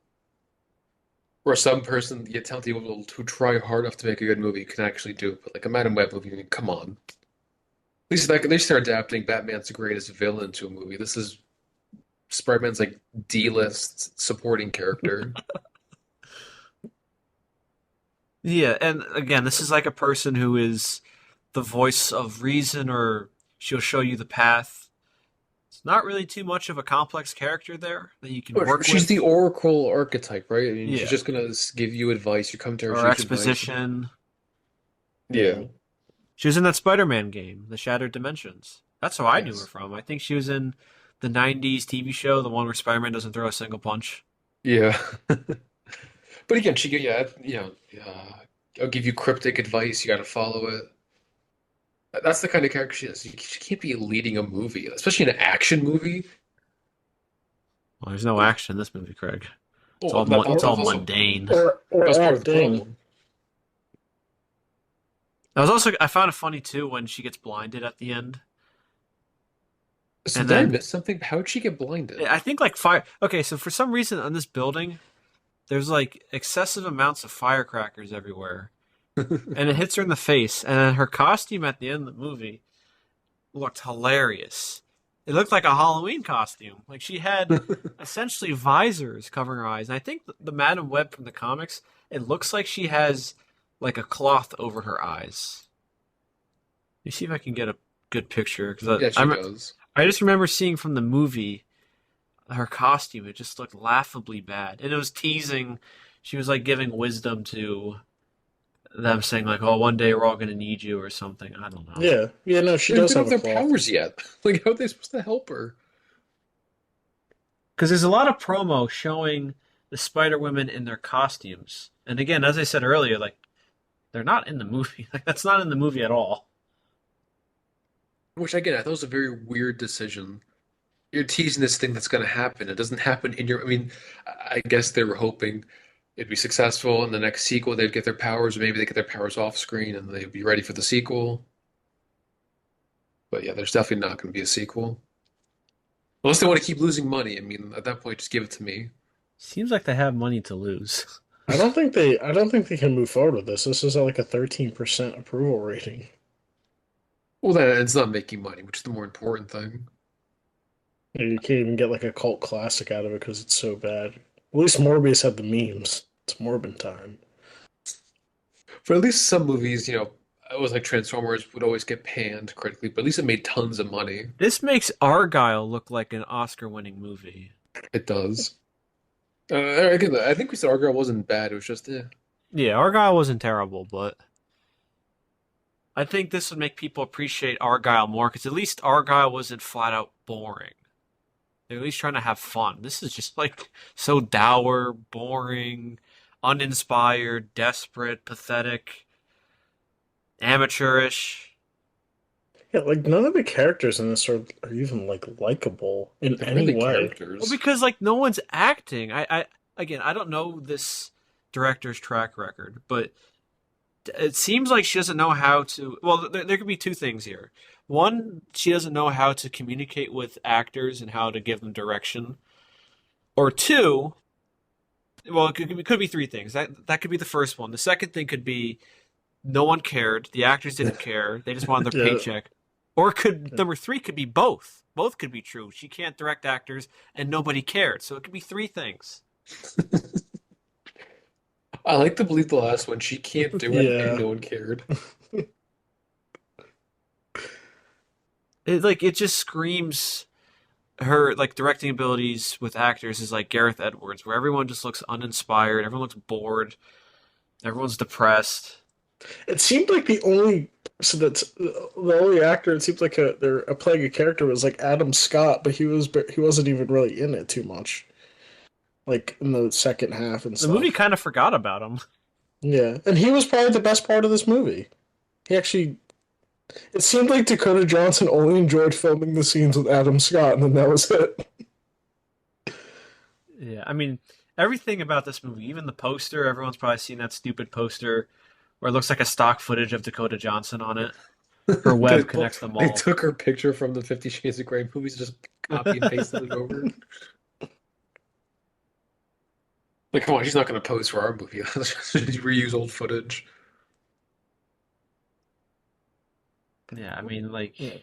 Where some person, the talented people who try hard enough to make a good movie can actually do it. But like a Madam Web movie, I mean, come on. At least like they start adapting Batman's greatest villain to a movie. This is Spider-Man's like D-list supporting character. Yeah, and again, this is like a person who is the voice of reason, or she'll show you the path. It's not really too much of a complex character there that you can Well, work she's with, the Oracle archetype, right? I mean, she's yeah, just gonna give you advice. You come to her, she or gives advice. exposition. Yeah. Yeah. She was in that Spider-Man game, The Shattered Dimensions. That's how I knew her Yes. from. I think she was in the '90s TV show, the one where Spider-Man doesn't throw a single punch. Yeah. But again, yeah, I'll give you cryptic advice. You got to follow it. That's the kind of character she is. She can't be leading a movie, especially an action movie. Well, there's no action in this movie, Craig. Well, It's that's all also mundane. Or that's part of the acting. problem. I found it funny too when she gets blinded at the end, So and did I then miss something? How did she get blinded? I think like fire. Okay, so for some reason on this building, there's like excessive amounts of firecrackers everywhere, and it hits her in the face. And then her costume at the end of the movie looked hilarious. It looked like a Halloween costume. Like she had essentially visors covering her eyes. And I think the Madam Web from the comics, it looks like she has like a cloth over her eyes. Let me see if I can get a good picture because Yeah, she does. I just remember seeing from the movie her costume. It just looked laughably bad, and it was teasing. She was like giving wisdom to them, saying like, "Oh, one day we're all gonna need you" or something. I don't know. Yeah. Yeah. No, she They does don't have have a their cloth. powers yet. Like, how are they supposed to help her? Because there's a lot of promo showing the Spider Women in their costumes, and again, as I said earlier, like they're not in the movie. Like that's not in the movie at all. Which again, I thought was a very weird decision. You're teasing this thing that's going to happen. It doesn't happen in your. I mean, I guess they were hoping it'd be successful in the next sequel. They'd get their powers, or maybe they get their powers off screen and they'd be ready for the sequel. But yeah, there's definitely not going to be a sequel. Unless they want to keep losing money. I mean, at that point, just give it to me. Seems like they have money to lose. I don't think they can move forward with this. This is at like a 13% approval rating. Well, then it's not making money, which is the more important thing. You can't even get like a cult classic out of it because it's so bad. At least Morbius had the memes. It's Morbin time. For at least some movies, it was like Transformers would always get panned critically, but at least it made tons of money. This makes Argyle look like an Oscar-winning movie. It does. Again, I think we said Argyle wasn't bad. It was just, Yeah, Argyle wasn't terrible, but I think this would make people appreciate Argyle more because at least Argyle wasn't flat out boring. They're at least trying to have fun. This is just like so dour, boring, uninspired, desperate, pathetic, amateurish. Yeah, like none of the characters in this are even like likable in they're any really way. Well, characters. because like no one's acting. I again, I don't know this director's track record, but it seems like she doesn't know how to. Well, there could be two things here. One, she doesn't know how to communicate with actors and how to give them direction. Or two, well, it could be three things. That could be the first one. The second thing could be no one cared. The actors didn't care. They just wanted their Yeah. paycheck. Or could number three could be both. Both could be true. She can't direct actors, and nobody cared. So it could be three things. I like to believe the last one. She can't do it, and Yeah. no one cared. It just screams her like directing abilities with actors is like Gareth Edwards, where everyone just looks uninspired, everyone looks bored, everyone's depressed. It seemed like the only so that's the only actor. It seems like they're playing a character was like Adam Scott, but he wasn't even really in it too much. Like in the second half and The movie stuff. kind of forgot about him. Yeah, and he was probably the best part of this movie. He actually. It seemed like Dakota Johnson only enjoyed filming the scenes with Adam Scott, and then that was it. Yeah, I mean everything about this movie, even the poster, everyone's probably seen that stupid poster where it looks like a stock footage of Dakota Johnson on it. Her They web pull, connects them they all. took her picture from the 50 Shades of Grey movies, just copy and pasted it over. Like, come on, she's not going to pose for our movie. Reuse old footage. Yeah, I mean like Yeah.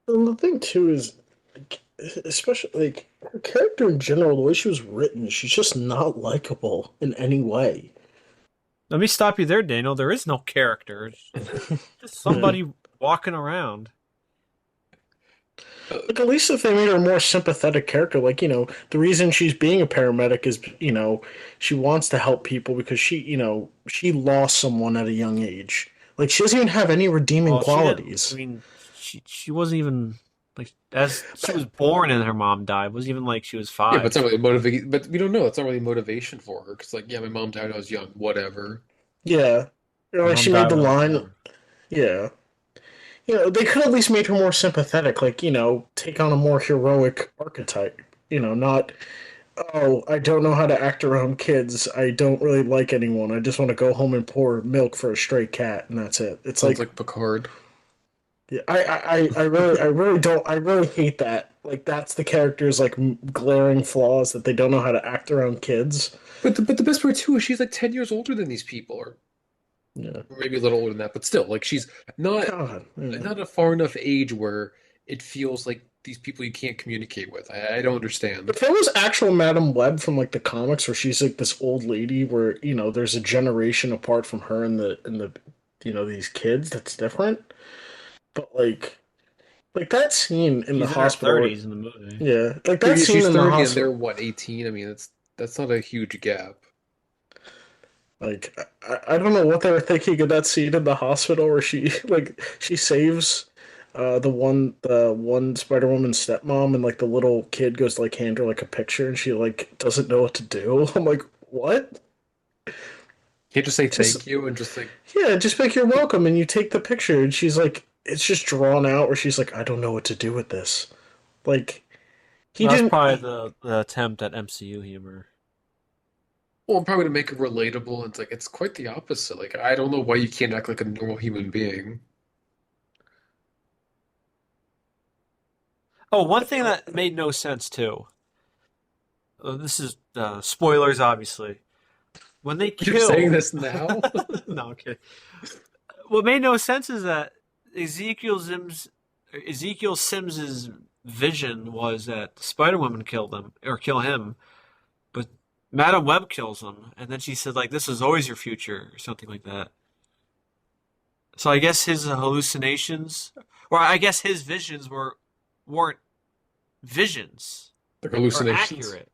And the thing too is, like, especially like her character in general, the way she was written, she's just not likable in any way. let me stop you there, Daniel. There is no character. It's just Yeah. somebody walking around. Like at least if they made her a more sympathetic character, like the reason she's being a paramedic is she wants to help people because she lost someone at a young age. Like she doesn't even have any redeeming Well, she didn't. I qualities. mean, she wasn't even like as she was born and her mom died. It wasn't even like she was Yeah, but it's not five. really motivation. But we don't know. It's not really motivation for her. Because, like, yeah, my mom died when I was young. Whatever. Yeah, Her like mom she made died the when I was line. born. Yeah, they could at least made her more sympathetic. Like take on a more heroic archetype. Not I don't know how to act around kids. I don't really like anyone. I just want to go home and pour milk for a stray cat, and that's it. It's Sounds like, like Picard. yeah, I really don't, I really hate that. Like, that's the character's like glaring flaws that they don't know how to act around kids. But the best part too is she's like 10 years older than these people, Yeah, or maybe a little older than that. But still, like, she's not God, yeah. not a far enough age where it feels like these people you can't communicate with. I don't understand. If there was actual Madam Web from like the comics, where she's like this old lady, where there's a generation apart from her and the these kids, that's different. But like that scene in the She's in her hospital, where, 30s in the movie. yeah, like that Yeah, scene she's in the 30 and they're hospital. what, 18? I mean, that's not a huge gap. Like I don't know what they were thinking of that scene in the hospital where she saves the one Spider Woman stepmom, and like the little kid goes to like hand her like a picture and she like doesn't know what to do. I'm like, what? Can't just say Just thank you and just like Yeah, just like you're welcome, and you take the picture and she's like, it's just drawn out where she's like, I don't know what to do with this. Like he That's didn't. probably the attempt at MCU humor. well, probably to make it relatable. And it's like it's quite the opposite. Like I don't know why you can't act like a normal human being. Oh, one thing that made no sense too. This is spoilers, obviously. When they You're saying kill, this now? no, okay. What made no sense is that Ezekiel Sims's vision was that Spider Woman killed him or kill him, but Madam Web kills him, and then she said like this is always your future or something like that. So I guess his hallucinations, or I guess his visions weren't visions Like or hallucinations. accurate.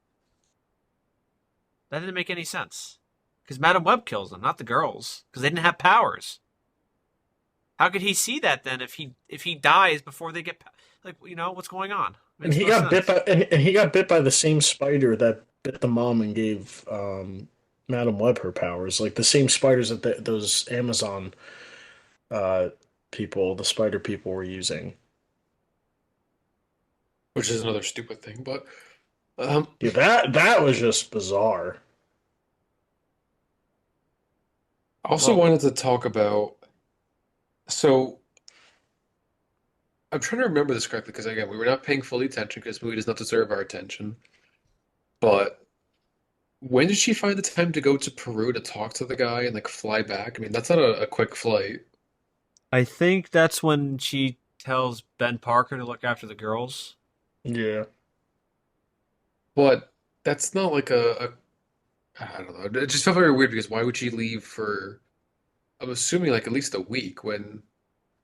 That didn't make any sense. Because Madam Web kills them, not the girls, because they didn't have powers. How could he see that then if he dies before they get like what's going on? And Makes he no got bit sense. by and he got bit by the same spider that bit the mom and gave Madam Web her powers. Like the same spiders that those Amazon uh people, the spider people, were using. which is another stupid thing. But um, Yeah, that was just bizarre. I also Well, wanted to talk about. So I'm trying to remember this correctly because again, we were not paying fully attention because this movie does not deserve our attention. But when did she find the time to go to Peru to talk to the guy and like fly back? I mean, that's not a quick flight. I think that's when she tells Ben Parker to look after the girls. Yeah. But that's not like I don't know. It just felt very weird because why would she leave for, I'm assuming like at least a week when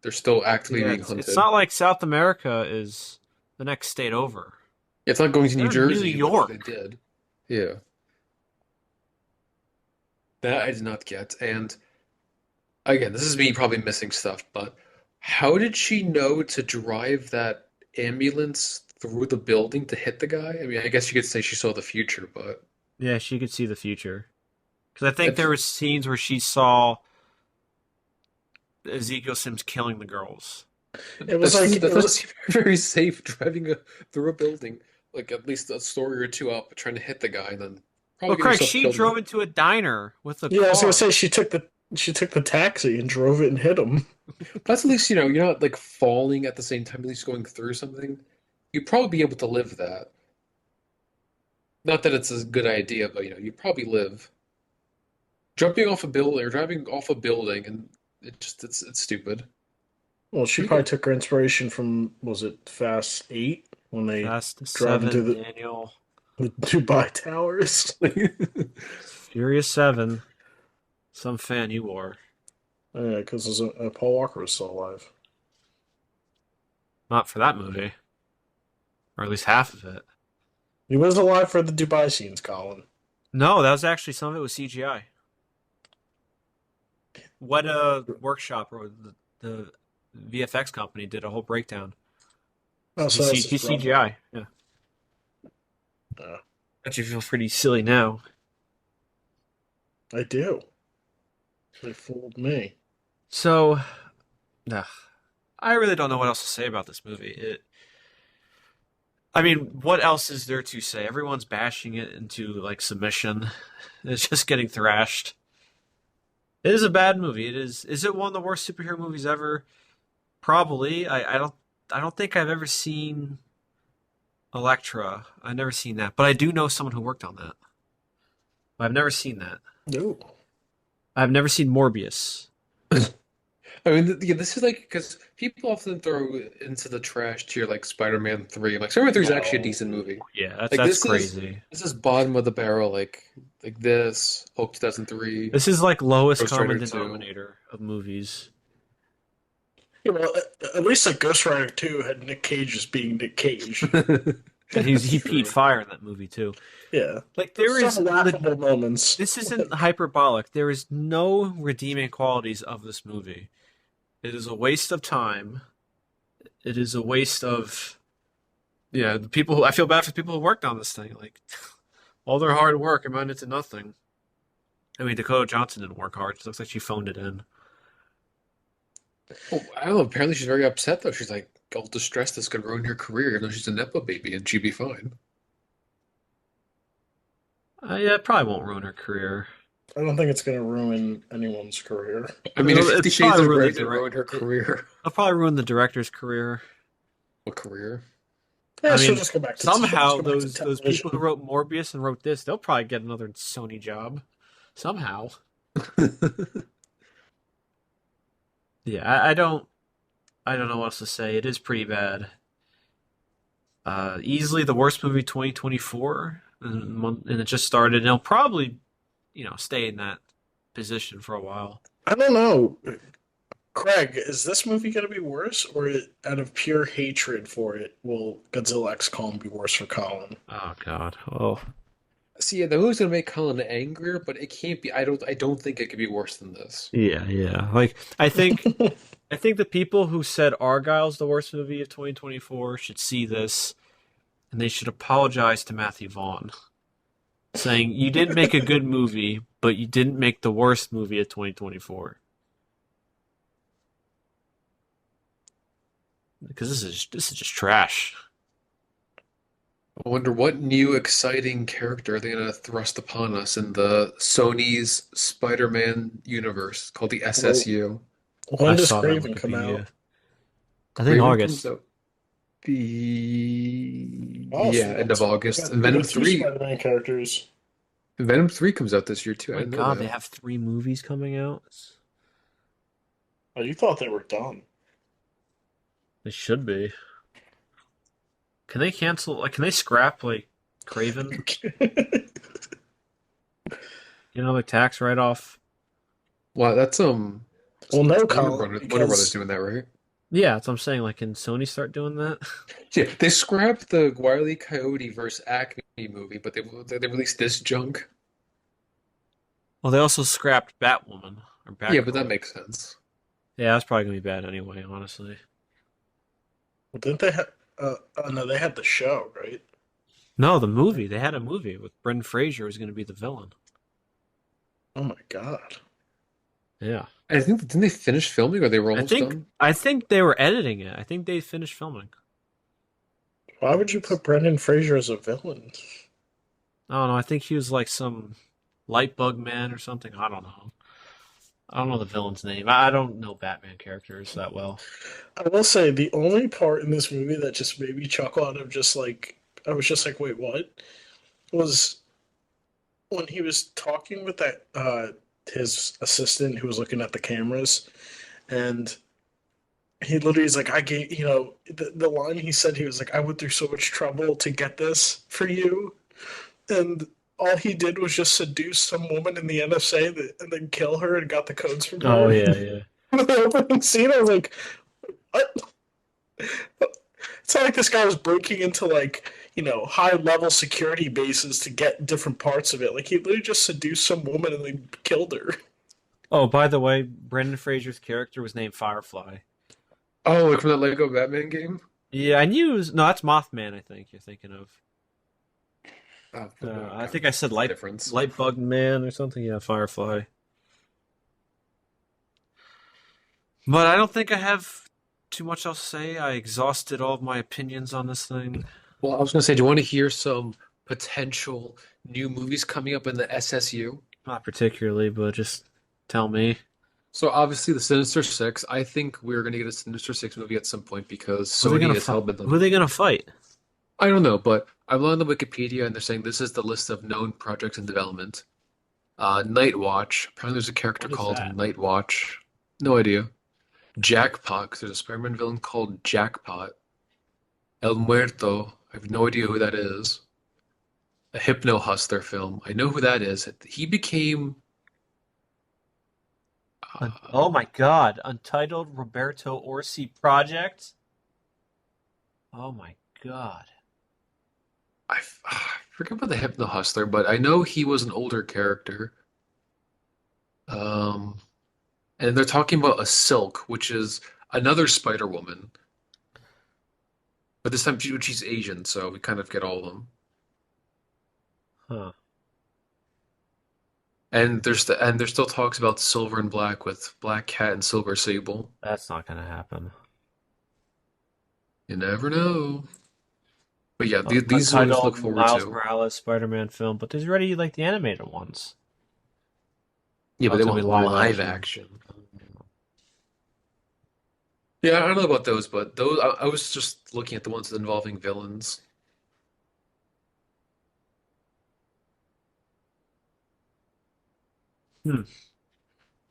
they're still actively Yeah, being it's hunted. not like South America is the next state over. It's not going to New They're in New Jersey like they York. did. Yeah. That I did not get. And again, this is me probably missing stuff, but how did she know to drive that ambulance through the building to hit the guy? I mean, I guess you could say she saw the future, but Yeah, she could see the future. Because I think there it's, was scenes where she saw Ezekiel Sims killing the girls. It was like that it doesn't was seem very safe driving through a building, like at least a story or two up, trying to hit the guy and then Well, probably get Craig, yourself she killed. drove into a diner with a yeah, I was gonna car. say she took the taxi and drove it and hit him. That's at least, you're not like falling at the same time, at least going through something. You'd probably be able to live that. Not that it's a good idea, but you'd probably live. Jumping off a building or driving off a building and it's stupid. Well, she You probably get took her inspiration from, was it Fast 8 when they Fast drive into Seven, the, Daniel. the Dubai Towers? Furious Seven. Some fan you are. Yeah, because Paul Walker was still alive. Not for that movie, or at least half of it. He was alive for the Dubai scenes, Colin. No, that was actually some of it was CGI. What a workshop or the VFX company did a whole breakdown. Oh, so that's his He's brother. CGI. Yeah, Uh, bet you feel pretty silly now. I do. They fooled me. So, nah, I really don't know what else to say about this movie. I mean, what else is there to say? Everyone's bashing it into like submission. It's just getting thrashed. It is a bad movie. It is. Is it one of the worst superhero movies ever? Probably. I don't think I've ever seen Elektra. I've never seen that, but I do know someone who worked on that. I've never seen that. No. I've never seen Morbius. I mean, yeah, this is like because people often throw into the trash tier like Spider-Man 3. I'm like, Spider-Man 3 is actually a No. decent movie. Yeah, Like that's this is crazy. this is bottom of the barrel, like this, Hulk 2003, This is like lowest Ghost common Rider 2. denominator of movies. Yeah, well, at least like Ghost Rider 2 had Nick Cage as being Nick Cage. And That's he peed true. fire in that movie too. Yeah. Like There's there some is laughable moments. this isn't hyperbolic. There is no redeeming qualities of this movie. It is a waste of time. It is a waste of the people I feel bad for the people who worked on this thing. Like all their hard work amounted to nothing. I mean, Dakota Johnson didn't work hard. It looks like she phoned it in. Oh, I don't know. Apparently, she's very upset though. She's like all distressed. This could ruin her career, even though she's a nepo baby, and she'd be fine. Yeah, it probably won't ruin her career. I don't think it's going to ruin anyone's career. I mean, if Fifty It's Shades probably of ruin Grey didn't ruin her career, it'll probably ruin the director's career. what career? Yeah, I she'll mean, just go back to she'll just somehow go back to those people who television. wrote Morbius and wrote this, they'll probably get another Sony job. Somehow. Yeah, I don't know what else to say. It is pretty bad. Easily the worst movie 2024, and it just started. And it'll probably, stay in that position for a while. I don't know. Craig, is this movie going to be worse, or out of pure hatred for it, will Godzilla X Kong be worse for Colin? Oh God. Oh. See, yeah, the movie's gonna make Colin angrier, but it can't be. I don't think it could be worse than this. Yeah, yeah. Like I think the people who said Argyle's the worst movie of 2024 should see this and they should apologize to Matthew Vaughn, saying you didn't make a good movie, but you didn't make the worst movie of 2024. Because this is just trash. I wonder what new exciting character are they gonna thrust upon us in the Sony's Spider-Man universe called the Well, SSU. when I does saw that Craven come Wikipedia. out? I think Craven comes August. out the Oh, so yeah, end of August. And we Venom got two 3 Spider-Man characters. Venom 3 comes out this year too. Oh I my didn't know God, they that. have three movies coming out. Oh, you thought they were done. They should be. Can they cancel? Like, can they scrap like Craven? You know, like tax write off. Wow, that's Well, no, Warner Colin, Brothers, Warner Brothers because doing that, right? Yeah, that's what I'm saying. Like, can Sony start doing that? Yeah, they scrapped the Wile E. Coyote versus Acme movie, but they released this junk. Well, they also scrapped Batwoman or Yeah, but that Batgirl. makes sense. Yeah, that's probably gonna be bad anyway. Honestly. well, didn't they have? Oh no, they had the show, right? No, the movie. They had a movie with Brendan Fraser was gonna be the villain. Oh my God. Yeah. I think didn't they finish filming or they were almost done? I think they were editing it. I think they finished filming. Why would you put Brendan Fraser as a villain? I don't know. I think he was like some light bug man or something. I don't know. I don't know the villain's name. I don't know Batman characters that well. I will say the only part in this movie that just made me chuckle out of just like I was just like, wait, what? Was when he was talking with that his assistant who was looking at the cameras, and he literally is like, I gave the line he said, he was like, I went through so much trouble to get this for you, and all he did was just seduce some woman in the NSA and then kill her and got the codes from Oh her. yeah, yeah. With the opening scene, I was like, what? It's not like this guy was breaking into like high level security bases to get different parts of it. Like he literally just seduced some woman and then killed her. Oh, by the way, Brendan Fraser's character was named Firefly. Oh, like from that Lego Batman game? Yeah, I knew. No, that's Mothman. I think you're thinking of. Oh, I God, think I said what's the difference? light bug man or something. Yeah, Firefly. But I don't think I have too much else to say. I exhausted all of my opinions on this thing. Well, I was gonna say, do you want to hear some potential new movies coming up in the SSU? Not particularly, but just tell me. So obviously the Sinister Six. I think we're gonna get a Sinister Six movie at some point because Who are they Sony gonna has fight? held Who are them. they gonna fight? I don't know, but I'm on the Wikipedia and they're saying this is the list of known projects in development. Night Watch. Apparently there's a character What is called that? Night Watch. No idea. Jackpot, 'cause there's a Spider-Man villain called Jackpot. El Muerto. I have no idea who that is. A Hypno Hustler film. I know who that is. He became Oh my God! Untitled Roberto Orsi project. Oh my God! I forget about the Hypno Hustler, but I know he was an older character. Um, and they're talking about a Silk, which is another Spider Woman, but this time she's Asian, so we kind of get all of them. Huh? And there's still talks about Silver and Black with Black Cat and Silver Sable. That's not gonna happen. You never know. But yeah, these are ones to look Untitled forward Miles to. Morales Spider-Man film, but there's already like the animated ones. Yeah, Oh, but it's they gonna be want live live action. action. Yeah, I don't know about those, but those I was just looking at the ones involving villains. Hmm.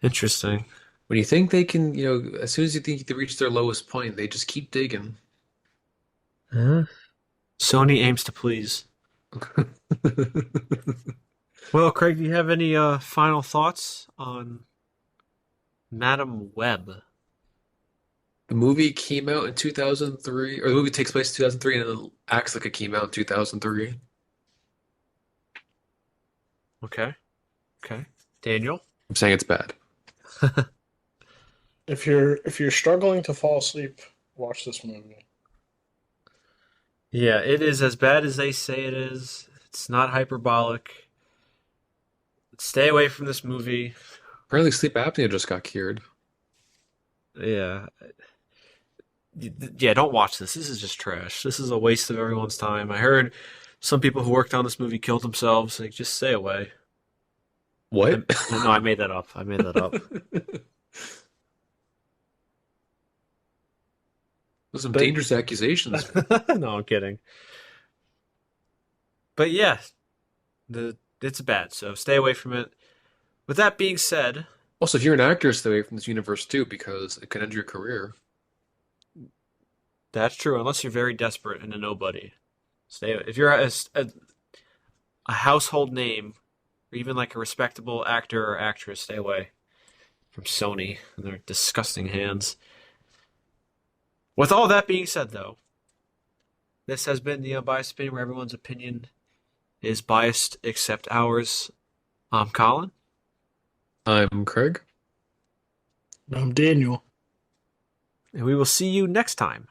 Interesting. When you think they can, as soon as you think they reach their lowest point, they just keep digging. Huh? Sony aims to please. Well, Craig, do you have any final thoughts on Madam Web? The movie came out in 2003, or the movie takes place in 2003 and it acts like it came out in 2003. Okay. Okay. Daniel? I'm saying it's bad. If you're struggling to fall asleep, watch this movie. Yeah, it is as bad as they say it is. It's not hyperbolic. Stay away from this movie. Apparently, sleep apnea just got cured. Yeah. Yeah, don't watch this. This is just trash. This is a waste of everyone's time. I heard some people who worked on this movie killed themselves. Like, just stay away. What? No, I made that up. I made that up. Those are some But dangerous accusations. no, I'm kidding. But yeah, it's bad. So stay away from it. With that being said, Also, if you're an actor, stay away from this universe too, because it can end your career. that's true. Unless you're very desperate and a nobody, stay. If you're a household name, or even like a respectable actor or actress, stay away from Sony and their disgusting hands. With all that being said, though, this has been the Unbiased Opinion, where everyone's opinion is biased except ours. I'm Colin. I'm Craig. I'm Daniel. And we will see you next time